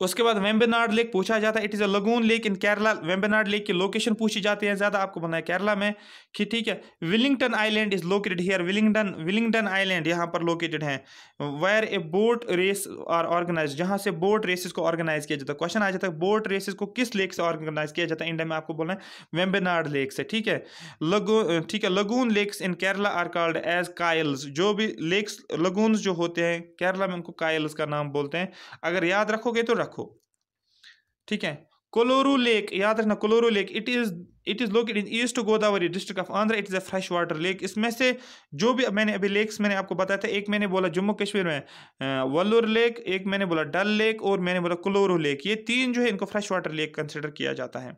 उसके बाद वेम्बनाड लेक पूछा जाता है, it is a lagoon lake in Kerala. Vembanad lake की लोकेशन पूछी जाती है ज्यादा, आपको बताया केरला में कि, ठीक है। Willingdon island is located here, Willingdon island यहाँ पर लोकेटेड है। Where a boat race are organise, जहाँ से बोट रेसेस को ऑर्गेनाइज किया जाता है। क्वेश्चन आ जाता है बोट रेसेस को किस लेक से ऑर्गेनाइज किया जाता है इंडिया में, आपको बोलना है वेम्बनाड लेक से। ठीक है, ठीक है, lagoon lakes in Kerala are called as kayals. जो भी लेक्स लगून्स जो होते हैं केरला में, उनको कायल्स का नाम बोलते हैं। अगर याद रखोगे तो रखो। ठीक है, कोलोरू लेक, याद रखना Kolleru lake, it is located in east Godavari district of Andhra. It is a fresh water lake. इसमें से जो भी मैंने अभी लेक्स मैंने आपको बताया था, एक मैंने बोला जम्मू कश्मीर में वल्लूर लेक, एक मैंने बोला डल लेक, और मैंने बोला कोलोरू लेक। ये तीन जो है इनको फ्रेश वाटर लेक कंसिडर किया जाता है।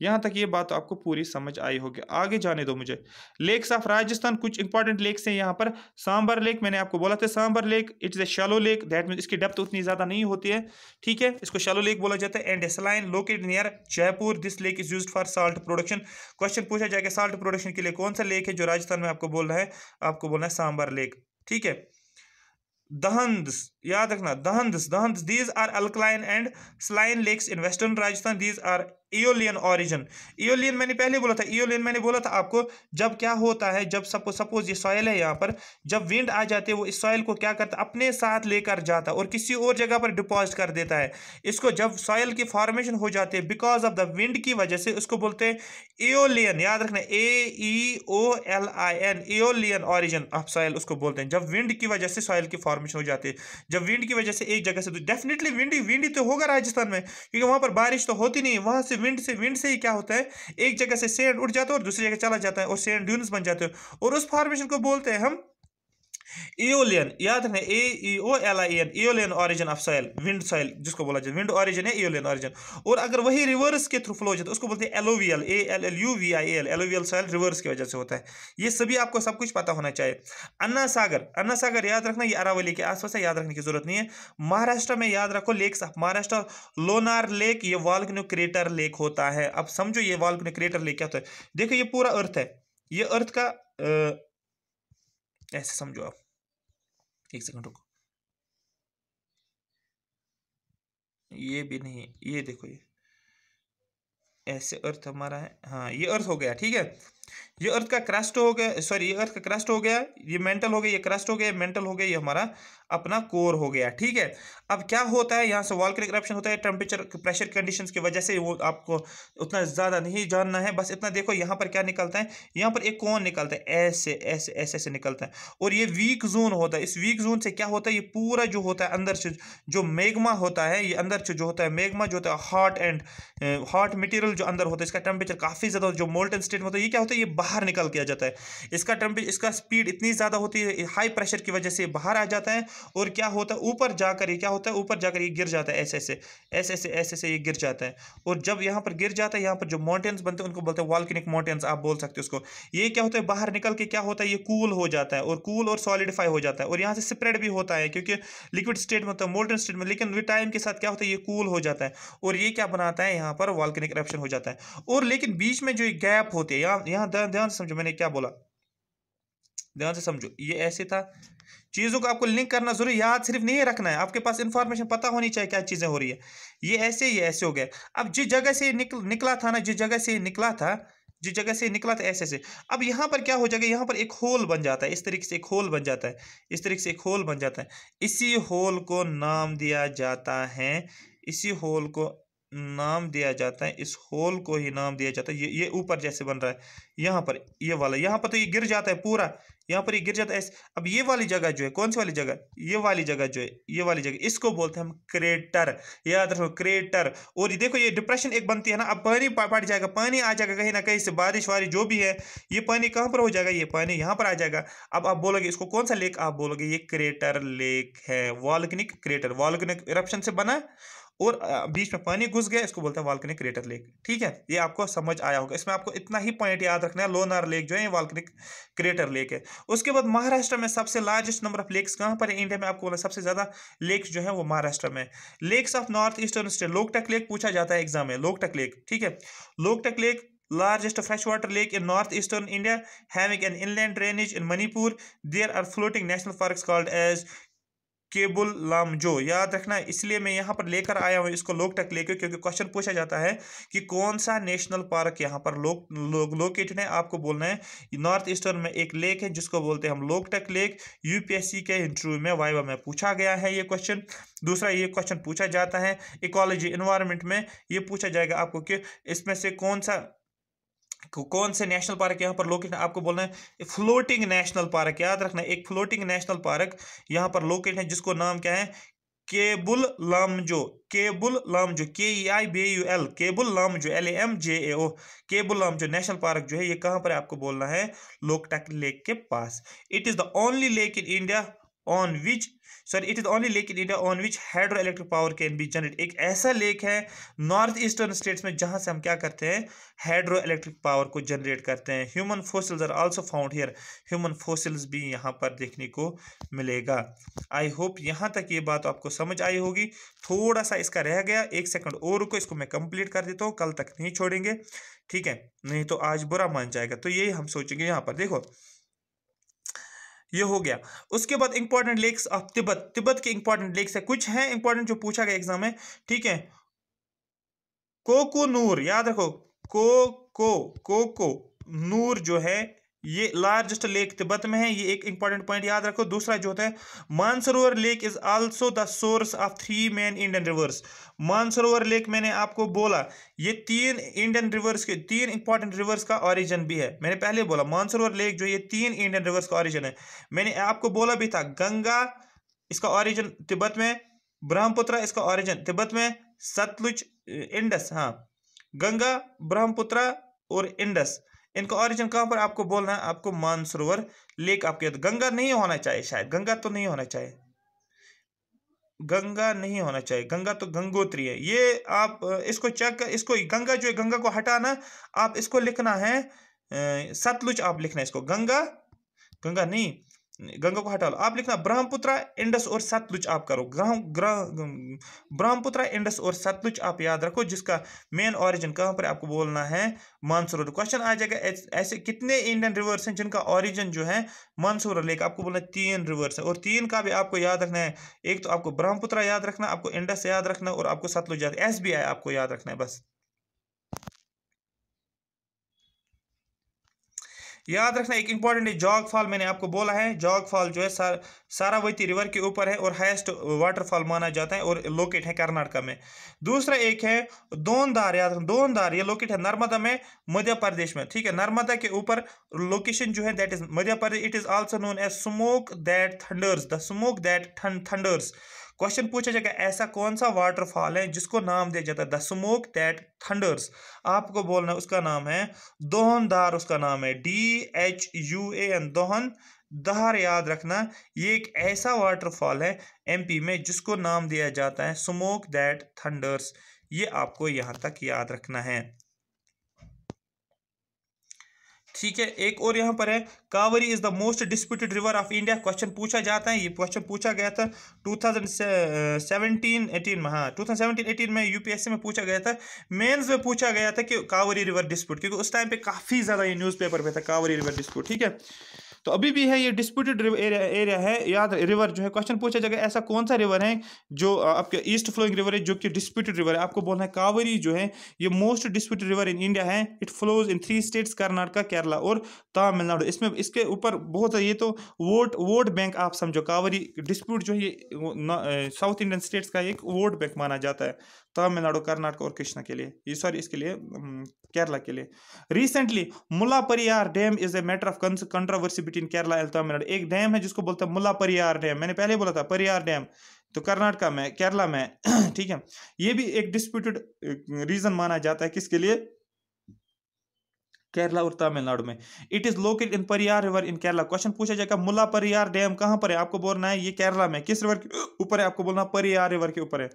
यहाँ तक ये बात तो आपको पूरी समझ आई होगी। आगे जाने दो मुझे। लेक्स ऑफ राजस्थान, कुछ इंपॉर्टेंट लेक्स हैं यहाँ पर। सांबर लेक, मैंने आपको बोला था Sambhar lake, it's a shallow lake, that mean इसकी डेप्थ उतनी ज्यादा नहीं होती है। ठीक है, इसको शैलो लेक बोला जाता है। And saline located near Jaipur, this lake is used for salt production. Question पूछा जाएगा साल्ट प्रोडक्शन के लिए कौन सा लेक है जो राजस्थान में, आपको बोलना है, आपको बोलना है सांबर लेक। ठीक है, दहंस, याद रखना dhands, these are alkaline and saline lakes in western Rajasthan, these are aeolian origin. Aeolian मैंने पहले बोला था, इयोलियन मैंने बोला था आपको, जब क्या होता है, जब सपोज ये सॉइल है यहाँ पर, जब विंड आ जाते हैं वो इस सॉइल को क्या करता है, अपने साथ लेकर जाता है और किसी और जगह पर डिपॉजिट कर देता है। इसको जब सॉइल की फॉर्मेशन हो जाती है बिकॉज ऑफ द विंड की वजह से, उसको बोलते हैं इयोलियन। याद रखना, AEOLIN, aeolian origin of soil उसको बोलते हैं, जब विंड की वजह से सॉइल की फॉर्मेशन हो जाती है। जब विंड की वजह से एक जगह से, डेफिनेटली विंडी तो होगा राजस्थान में, क्योंकि वहां पर बारिश तो होती नहीं है, वहां से विंड से ही क्या होता है, एक जगह से सैंड उड़ जाता है और दूसरी जगह चला जाता है और सैंड ड्यून्स बन जाते हैं, और उस फॉर्मेशन को बोलते हैं हम इयोलियन। याद रखना, AEOLIN, aeolian origin of soil, wind soil जिसको बोला जाता है, विंड ऑरिजिन है इयोलियन ऑरिजिन। और अगर वही रिवर्स के थ्रू फ्लो हो जाता है उसको बोलते हैं alluvial, ALLUVIAL, alluvial soil reverse की वजह से होता है। ये सभी आपको सब कुछ पता होना चाहिए। अन्ना सागर याद रखना, ये अरावली के आसपास है, याद रखने की जरूरत नहीं है। महाराष्ट्र में याद रखो lakes of Maharashtra, Lonar lake, ये वॉल्केनो क्रेटर लेक होता है। अब समझो ये वॉल्केनो क्रेटर लेक क्या होता है। देखो ये पूरा अर्थ है, ये अर्थ का ऐसे समझो आप, एक सेकंड रुको, ये भी नहीं, ये देखो, ये ऐसे अर्थ हमारा है, हाँ ये अर्थ हो गया, ठीक है। ये अर्थ का क्रस्ट हो गया, सॉरी ये अर्थ का क्रस्ट हो गया, ये मेंटल हो गया, ये क्रस्ट हो गया, मेंटल हो गया, ये हमारा अपना कोर हो गया, ठीक है। अब क्या होता है यहाँ से, वॉल्केनिक इरप्शन होता है टेम्परेचर प्रेशर कंडीशंस की वजह से, वो आपको उतना ज़्यादा नहीं जानना है, बस इतना देखो यहाँ पर क्या निकलता है, यहाँ पर एक कोन निकलता है, ऐसे ऐसे ऐसे ऐसे निकलता है, और ये वीक जोन होता है। इस वीक जोन से क्या होता है, ये पूरा जो होता है अंदर से जो मैग्मा होता है, ये अंदर से जो होता है मैग्मा जो होता है हॉट एंड हॉट मटेरियल जो अंदर होता है, इसका टेम्परेचर काफ़ी ज़्यादा, जो मोल्टन स्टेट में होता है, ये क्या होता है, ये बाहर निकल के आ जाता है। इसका टेम्परेचर, इसका स्पीड इतनी ज़्यादा होती है, हाई प्रेशर की वजह से बाहर आ जाता है, और क्या होता है ऊपर जाकर, ये क्या होता है ऊपर जाकर ये गिर जाता है, ऐसे ऐसे ऐसे ऐसे ऐसे ऐसे ये गिर जाता है। और जब यहाँ पर गिर जाता है, यहाँ पर जो माउंटेन्स बनते हैं उनको बोलते हैं वॉल्केनिक माउंटेन्स, आप बोल सकते हो उसको। ये क्या होता है, बाहर निकल के क्या होता है, ये कूल हो जाता है, और कूल और सॉलिडिफाई हो जाता है, और यहाँ से स्प्रेड भी होता है, क्योंकि लिक्विड स्टेट में होता है, मोल्टन स्टेट में, लेकिन विद टाइम के साथ क्या होता है, ये कूल हो जाता है, और ये क्या बनाता है, यहाँ पर वॉल्केनिक इरप्शन हो जाता है। और लेकिन बीच में जो गैप होती है, यहाँ यहाँ ध्यान से समझो मैंने क्या बोला, ध्यान से समझो, ये ऐसे था। चीजों को आपको लिंक करना जरूरी, याद सिर्फ नहीं रखना है, आपके पास इंफॉर्मेशन पता होनी चाहिए क्या चीजें हो रही है। ये ऐसे हो गया। अब जिस जगह से निकला था ना, जिस जगह से निकला था, जिस जगह से निकला था ऐसे से, अब यहाँ पर क्या हो जाएगा, यहाँ पर एक होल बन जाता है, इस तरीके से एक होल बन जाता है, इस तरीके से एक होल बन जाता है। इसी होल को नाम दिया जाता है, इसी होल को नाम दिया जाता है, इस होल को ही नाम दिया जाता है। ये ऊपर जैसे बन रहा है, यहाँ पर ये वाला, यहाँ पर तो ये गिर जाता है पूरा, यहाँ पर ये गिर जाता है ऐसे। अब ये वाली जगह जो है, कौन सी वाली जगह, ये वाली जगह जो है, ये वाली जगह, इसको बोलते हैं हम क्रेटर, याद रखो क्रेटर। और ये देखो, ये डिप्रेशन एक बनती है ना, अब पानी पड़ जाएगा, पानी आ जाएगा कहीं ना कहीं से, बारिश वारिश जो भी है, ये पानी कहाँ पर हो जाएगा, ये पानी यहाँ पर आ जाएगा। अब आप बोलोगे इसको कौन सा लेक, आप बोलोगे ये क्रेटर लेक है, वॉल्केनिक क्रेटर, वॉल्केनिक इरप्शन से बना और बीच में पानी घुस गया, इसको बोलते हैं वॉल्केनिक क्रेटर लेक, ठीक है। ये आपको समझ आया होगा, इसमें आपको इतना ही पॉइंट याद रखना है, लोनार लेक जो है ये वॉल्केनिक क्रेटर लेक है। उसके बाद महाराष्ट्र में सबसे लार्जेस्ट नंबर ऑफ लेक्स कहाँ पर है इंडिया में, आपको बोला सबसे ज्यादा लेक्स जो है वो महाराष्ट्र में। Lakes of north eastern state, Loktak lake पूछा जाता है एग्जाम में, लोकटक लेक, ठीक है। Loktak lake largest freshwater lake in northeastern India, having an inland drainage in Manipur. There are floating national parks called as Keibul Lamjao, याद रखना है, इसलिए मैं यहाँ पर लेकर आया हूँ इसको लोकटक लेके, क्योंकि क्वेश्चन पूछा जाता है कि कौन सा नेशनल पार्क यहाँ पर लोकेटेड है। आपको बोलना है नॉर्थ ईस्टर्न में एक लेक है जिसको बोलते हैं हम लोकटक लेक। यूपीएससी के इंटरव्यू में वाइवा में पूछा गया है ये क्वेश्चन। दूसरा ये क्वेश्चन पूछा जाता है इकोलॉजी एनवायरनमेंट में, ये पूछा जाएगा आपको कि इसमें से कौन से नेशनल पार्क यहाँ पर लोकेट है। आपको बोलना है फ्लोटिंग नेशनल पार्क, याद रखना है, एक फ्लोटिंग नेशनल पार्क यहाँ पर लोकेट है जिसको नाम क्या है, Keibul Lamjao, Keibul Lamjao, KEIBUL, Keibul Lamjao, LAMJAO, Keibul Lamjao national park जो है ये कहाँ पर है, आपको बोलना है लोकटक लेक के पास। It is the only lake in India on which it is only lake in India on which hydro electric power can be generate. एक ऐसा लेक है नॉर्थ ईस्टर्न स्टेट्स में जहां से हम क्या करते हैं, हाइड्रो इलेक्ट्रिक पावर को जनरेट करते हैं। Human fossils are also found here, human fossils भी यहाँ पर देखने को मिलेगा। आई होप यहाँ तक ये बात आपको समझ आई होगी। थोड़ा सा इसका रह गया, एक सेकंड और रुको, इसको मैं कंप्लीट कर देता हूँ, कल तक नहीं छोड़ेंगे, ठीक है, नहीं तो आज बुरा मान जाएगा। तो यही हम सोचेंगे, यहाँ पर देखो ये हो गया। उसके बाद important lakes of Tibet, Tibet के इंपॉर्टेंट लेक्स है, कुछ है इंपॉर्टेंट जो पूछा गया एग्जाम में, ठीक है। कोको नूर, याद रखो, कोको नूर जो है ये लार्जेस्ट लेक तिब्बत में है, ये एक इंपॉर्टेंट पॉइंट याद रखो। दूसरा जो होता है Mansarovar lake is also the source of 3 main Indian reverse. Mansarovar lake मैंने आपको बोला ये 3 इंडियन रिवर्स के 3 इंपॉर्टेंट रिवर्स का ओरिजिन भी है। मैंने पहले बोला मानसरोवर लेक जो ये 3 इंडियन रिवर्स का ओरिजिन है। मैंने आपको बोला भी था गंगा इसका ओरिजिन तिब्बत में, ब्रह्मपुत्र इसका ओरिजिन तिब्बत में, सतलुज इंडस, हाँ गंगा ब्रह्मपुत्र और इंडस इनका ओरिजिन कहाँ पर, आपको बोलना है आपको मानसरोवर लेक। आपके गंगा नहीं होना चाहिए, शायद गंगा तो नहीं होना चाहिए, गंगा नहीं होना चाहिए, गंगा तो गंगोत्री है। ये आप इसको चेक, इसको गंगा जो है गंगा को हटाना, आप इसको लिखना है सतलुज, आप लिखना है इसको गंगा, गंगा नहीं गंगा को हटा लो, आप लिखना ब्रह्मपुत्र, इंडस और सतलुज आप करो। ब्रह्मपुत्र, इंडस और सतलुज आप याद रखो, जिसका मेन ओरिजिन कहां पर आपको बोलना है मानसरोवर। क्वेश्चन आ जाएगा ऐसे कितने इंडियन रिवर्स हैं जिनका ओरिजिन जो है मानसरोवर लेक, आपको बोलना 3 रिवर्स है, और 3 का भी आपको याद रखना है। एक तो आपको ब्रह्मपुत्र याद रखना, आपको इंडस याद रखना, और आपको सतलुज याद, SBI आपको याद रखना है बस। याद रखना एक इंपॉर्टेंट है, जॉग फॉल मैंने आपको बोला है, जॉग फॉल जो है सारावती रिवर के ऊपर है और हाईएस्ट वाटरफॉल माना जाता है और लोकेट है कर्नाटका में। दूसरा एक है दोनदार, याद रखना दोनदार, ये लोकेट है नर्मदा में, मध्य प्रदेश में, ठीक है। नर्मदा के ऊपर लोकेशन जो है that is Madhya Pradesh. It is also known as smoke that thunders, the smoke that thunders. Question पूछा जाएगा ऐसा कौन सा वाटरफॉल है जिसको नाम दिया जाता है द स्मोक दैट थंडर्स, आपको बोलना है उसका नाम है दोहनदार, उसका नाम है DHUAN, दोहन दार, याद रखना। ये एक ऐसा वाटरफॉल है MP में जिसको नाम दिया जाता है स्मोक दैट थंडर्स, ये आपको यहां तक याद रखना है, ठीक है। एक और यहाँ पर है Kaveri is the most disputed river of India, question पूछा जाता है, ये क्वेश्चन पूछा गया था 2017-18 में, हाँ 2017-18 में UPSC में पूछा गया था, मेंस में पूछा गया था कि कावेरी रिवर डिस्प्यूट, क्योंकि उस टाइम पे काफी ज्यादा ये न्यूज़पेपर पे था कावेरी रिवर डिस्प्यूट, ठीक है। तो अभी भी है ये डिस्प्यूटेड एरिया है, याद रिवर जो है, क्वेश्चन पूछा जाएगा ऐसा कौन सा रिवर है जो आपके ईस्ट फ्लोइंग रिवर है जो कि डिस्प्यूटेड रिवर है, आपको बोलना है कावेरी जो है ये most disputed river in India है। It flows in 3 states, Karnataka, Kerala और तमिलनाडु। इसमें इसके ऊपर बहुत है, ये तो वोट बैंक आप समझो, कावेरी डिस्प्यूट जो है ये साउथ इंडियन स्टेट्स का एक वोट बैंक माना जाता है, तमिलनाडु, कर्नाटक और कृष्णा के लिए, ये सॉरी इसके लिए केरला के लिए। Recently Mullaperiyar dam is a matter of controversy between Kerala and Tamil Nadu, एक डैम है जिसको बोलते हैं मुल्लापेरियार डैम, मैंने पहले बोला था परियार डैम, तो कर्नाटका में, केरला में ठीक है। ये भी एक डिस्प्यूटेड रीजन माना जाता है किसके लिए, केरला और तमिलनाडु में। It is located in Pariyar river in Kerala, question पूछा जाएगा मुल्लापेरियार डैम कहां पर है, आपको बोलना है ये केरला में, किस रिवर के ऊपर है, आपको बोलना परियार रिवर के ऊपर है।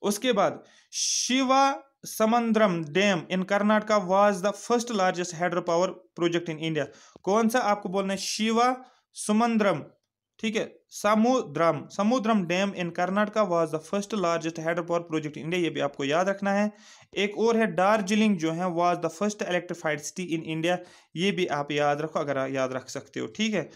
उसके बाद Shiva Samudram dam in Karnataka was the first largest hydro power project in India, कौन सा, आपको बोलना है शिवा समंद्रम, ठीक है। Samudram dam in Karnataka was the first largest hydro power project in India, ये भी आपको याद रखना है। एक और है दार्जिलिंग जो है was the first electrified city in India, ये भी आप याद रखो अगर आप याद रख सकते हो, ठीक है।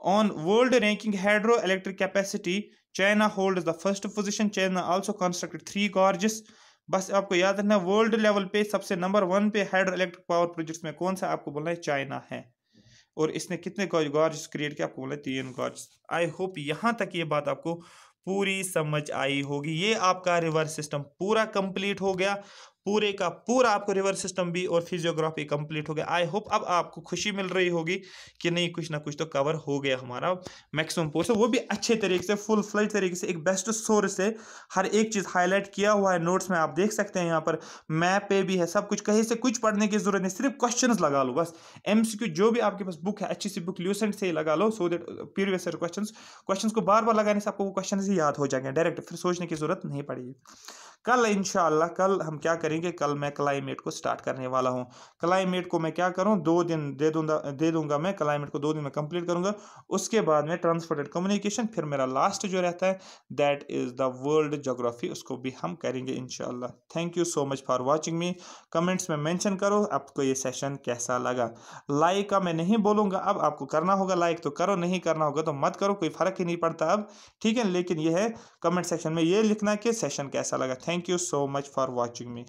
On world ranking hydro electric capacity China holds the first position, China also constructed 3 gorges, बस आपको याद रखना वर्ल्ड लेवल पे सबसे नंबर 1 पे हाइड्रो इलेक्ट्रिक पावर प्रोजेक्ट्स में कौन सा, आपको बोलना है चाइना है, और इसने कितने गॉर्जेस क्रिएट किया, आपको बोला 3 गॉर्जेस। आई होप यहाँ तक ये बात आपको पूरी समझ आई होगी। ये आपका रिवर सिस्टम पूरा कंप्लीट हो गया, पूरे का पूरा आपको रिवर सिस्टम भी और फिजियोग्राफी कंप्लीट हो गया। आई होप अब आपको खुशी मिल रही होगी कि नहीं कुछ ना कुछ तो कवर हो गया हमारा मैक्सिमम पोर्शन, वो भी अच्छे तरीके से फुल फ्लेज तरीके से, एक बेस्ट सोर्स से हर एक चीज़ हाईलाइट किया हुआ है नोट्स में, आप देख सकते हैं यहाँ पर मैप पे भी है सब कुछ, कहीं से कुछ पढ़ने की जरूरत नहीं, सिर्फ क्वेश्चन लगा लो बस। MCQ जो भी आपके पास बुक है अच्छी सी बुक ल्यूसेंट से ही लगा लो, सो दैट प्रीवियस क्वेश्चन को बार बार लगाने से आपको वो क्वेश्चन ही याद हो जाएंगे डायरेक्ट, फिर सोचने की जरूरत नहीं पड़ेगी। कल इंशाल्लाह कल हम क्या करेंगे, कल मैं क्लाइमेट को स्टार्ट करने वाला हूँ। क्लाइमेट को मैं क्या करूँ 2 दिन दे दूंगा मैं, क्लाइमेट को 2 दिन में कंप्लीट करूंगा। उसके बाद में ट्रांसपोर्टेड कम्युनिकेशन, फिर मेरा लास्ट जो रहता है that is the world geography, उसको भी हम करेंगे इंशाल्लाह। Thank you so much for watching me. Comments में मेंशन करो आपको ये सेशन कैसा लगा। लाइक का मैं नहीं बोलूँगा, अब आपको करना होगा लाइक तो करो, नहीं करना होगा तो मत करो, कोई फर्क ही नहीं पड़ता अब, ठीक है। लेकिन ये है कमेंट सेक्शन में ये लिखना कि सेशन कैसा लगा। Thank you so much for watching me.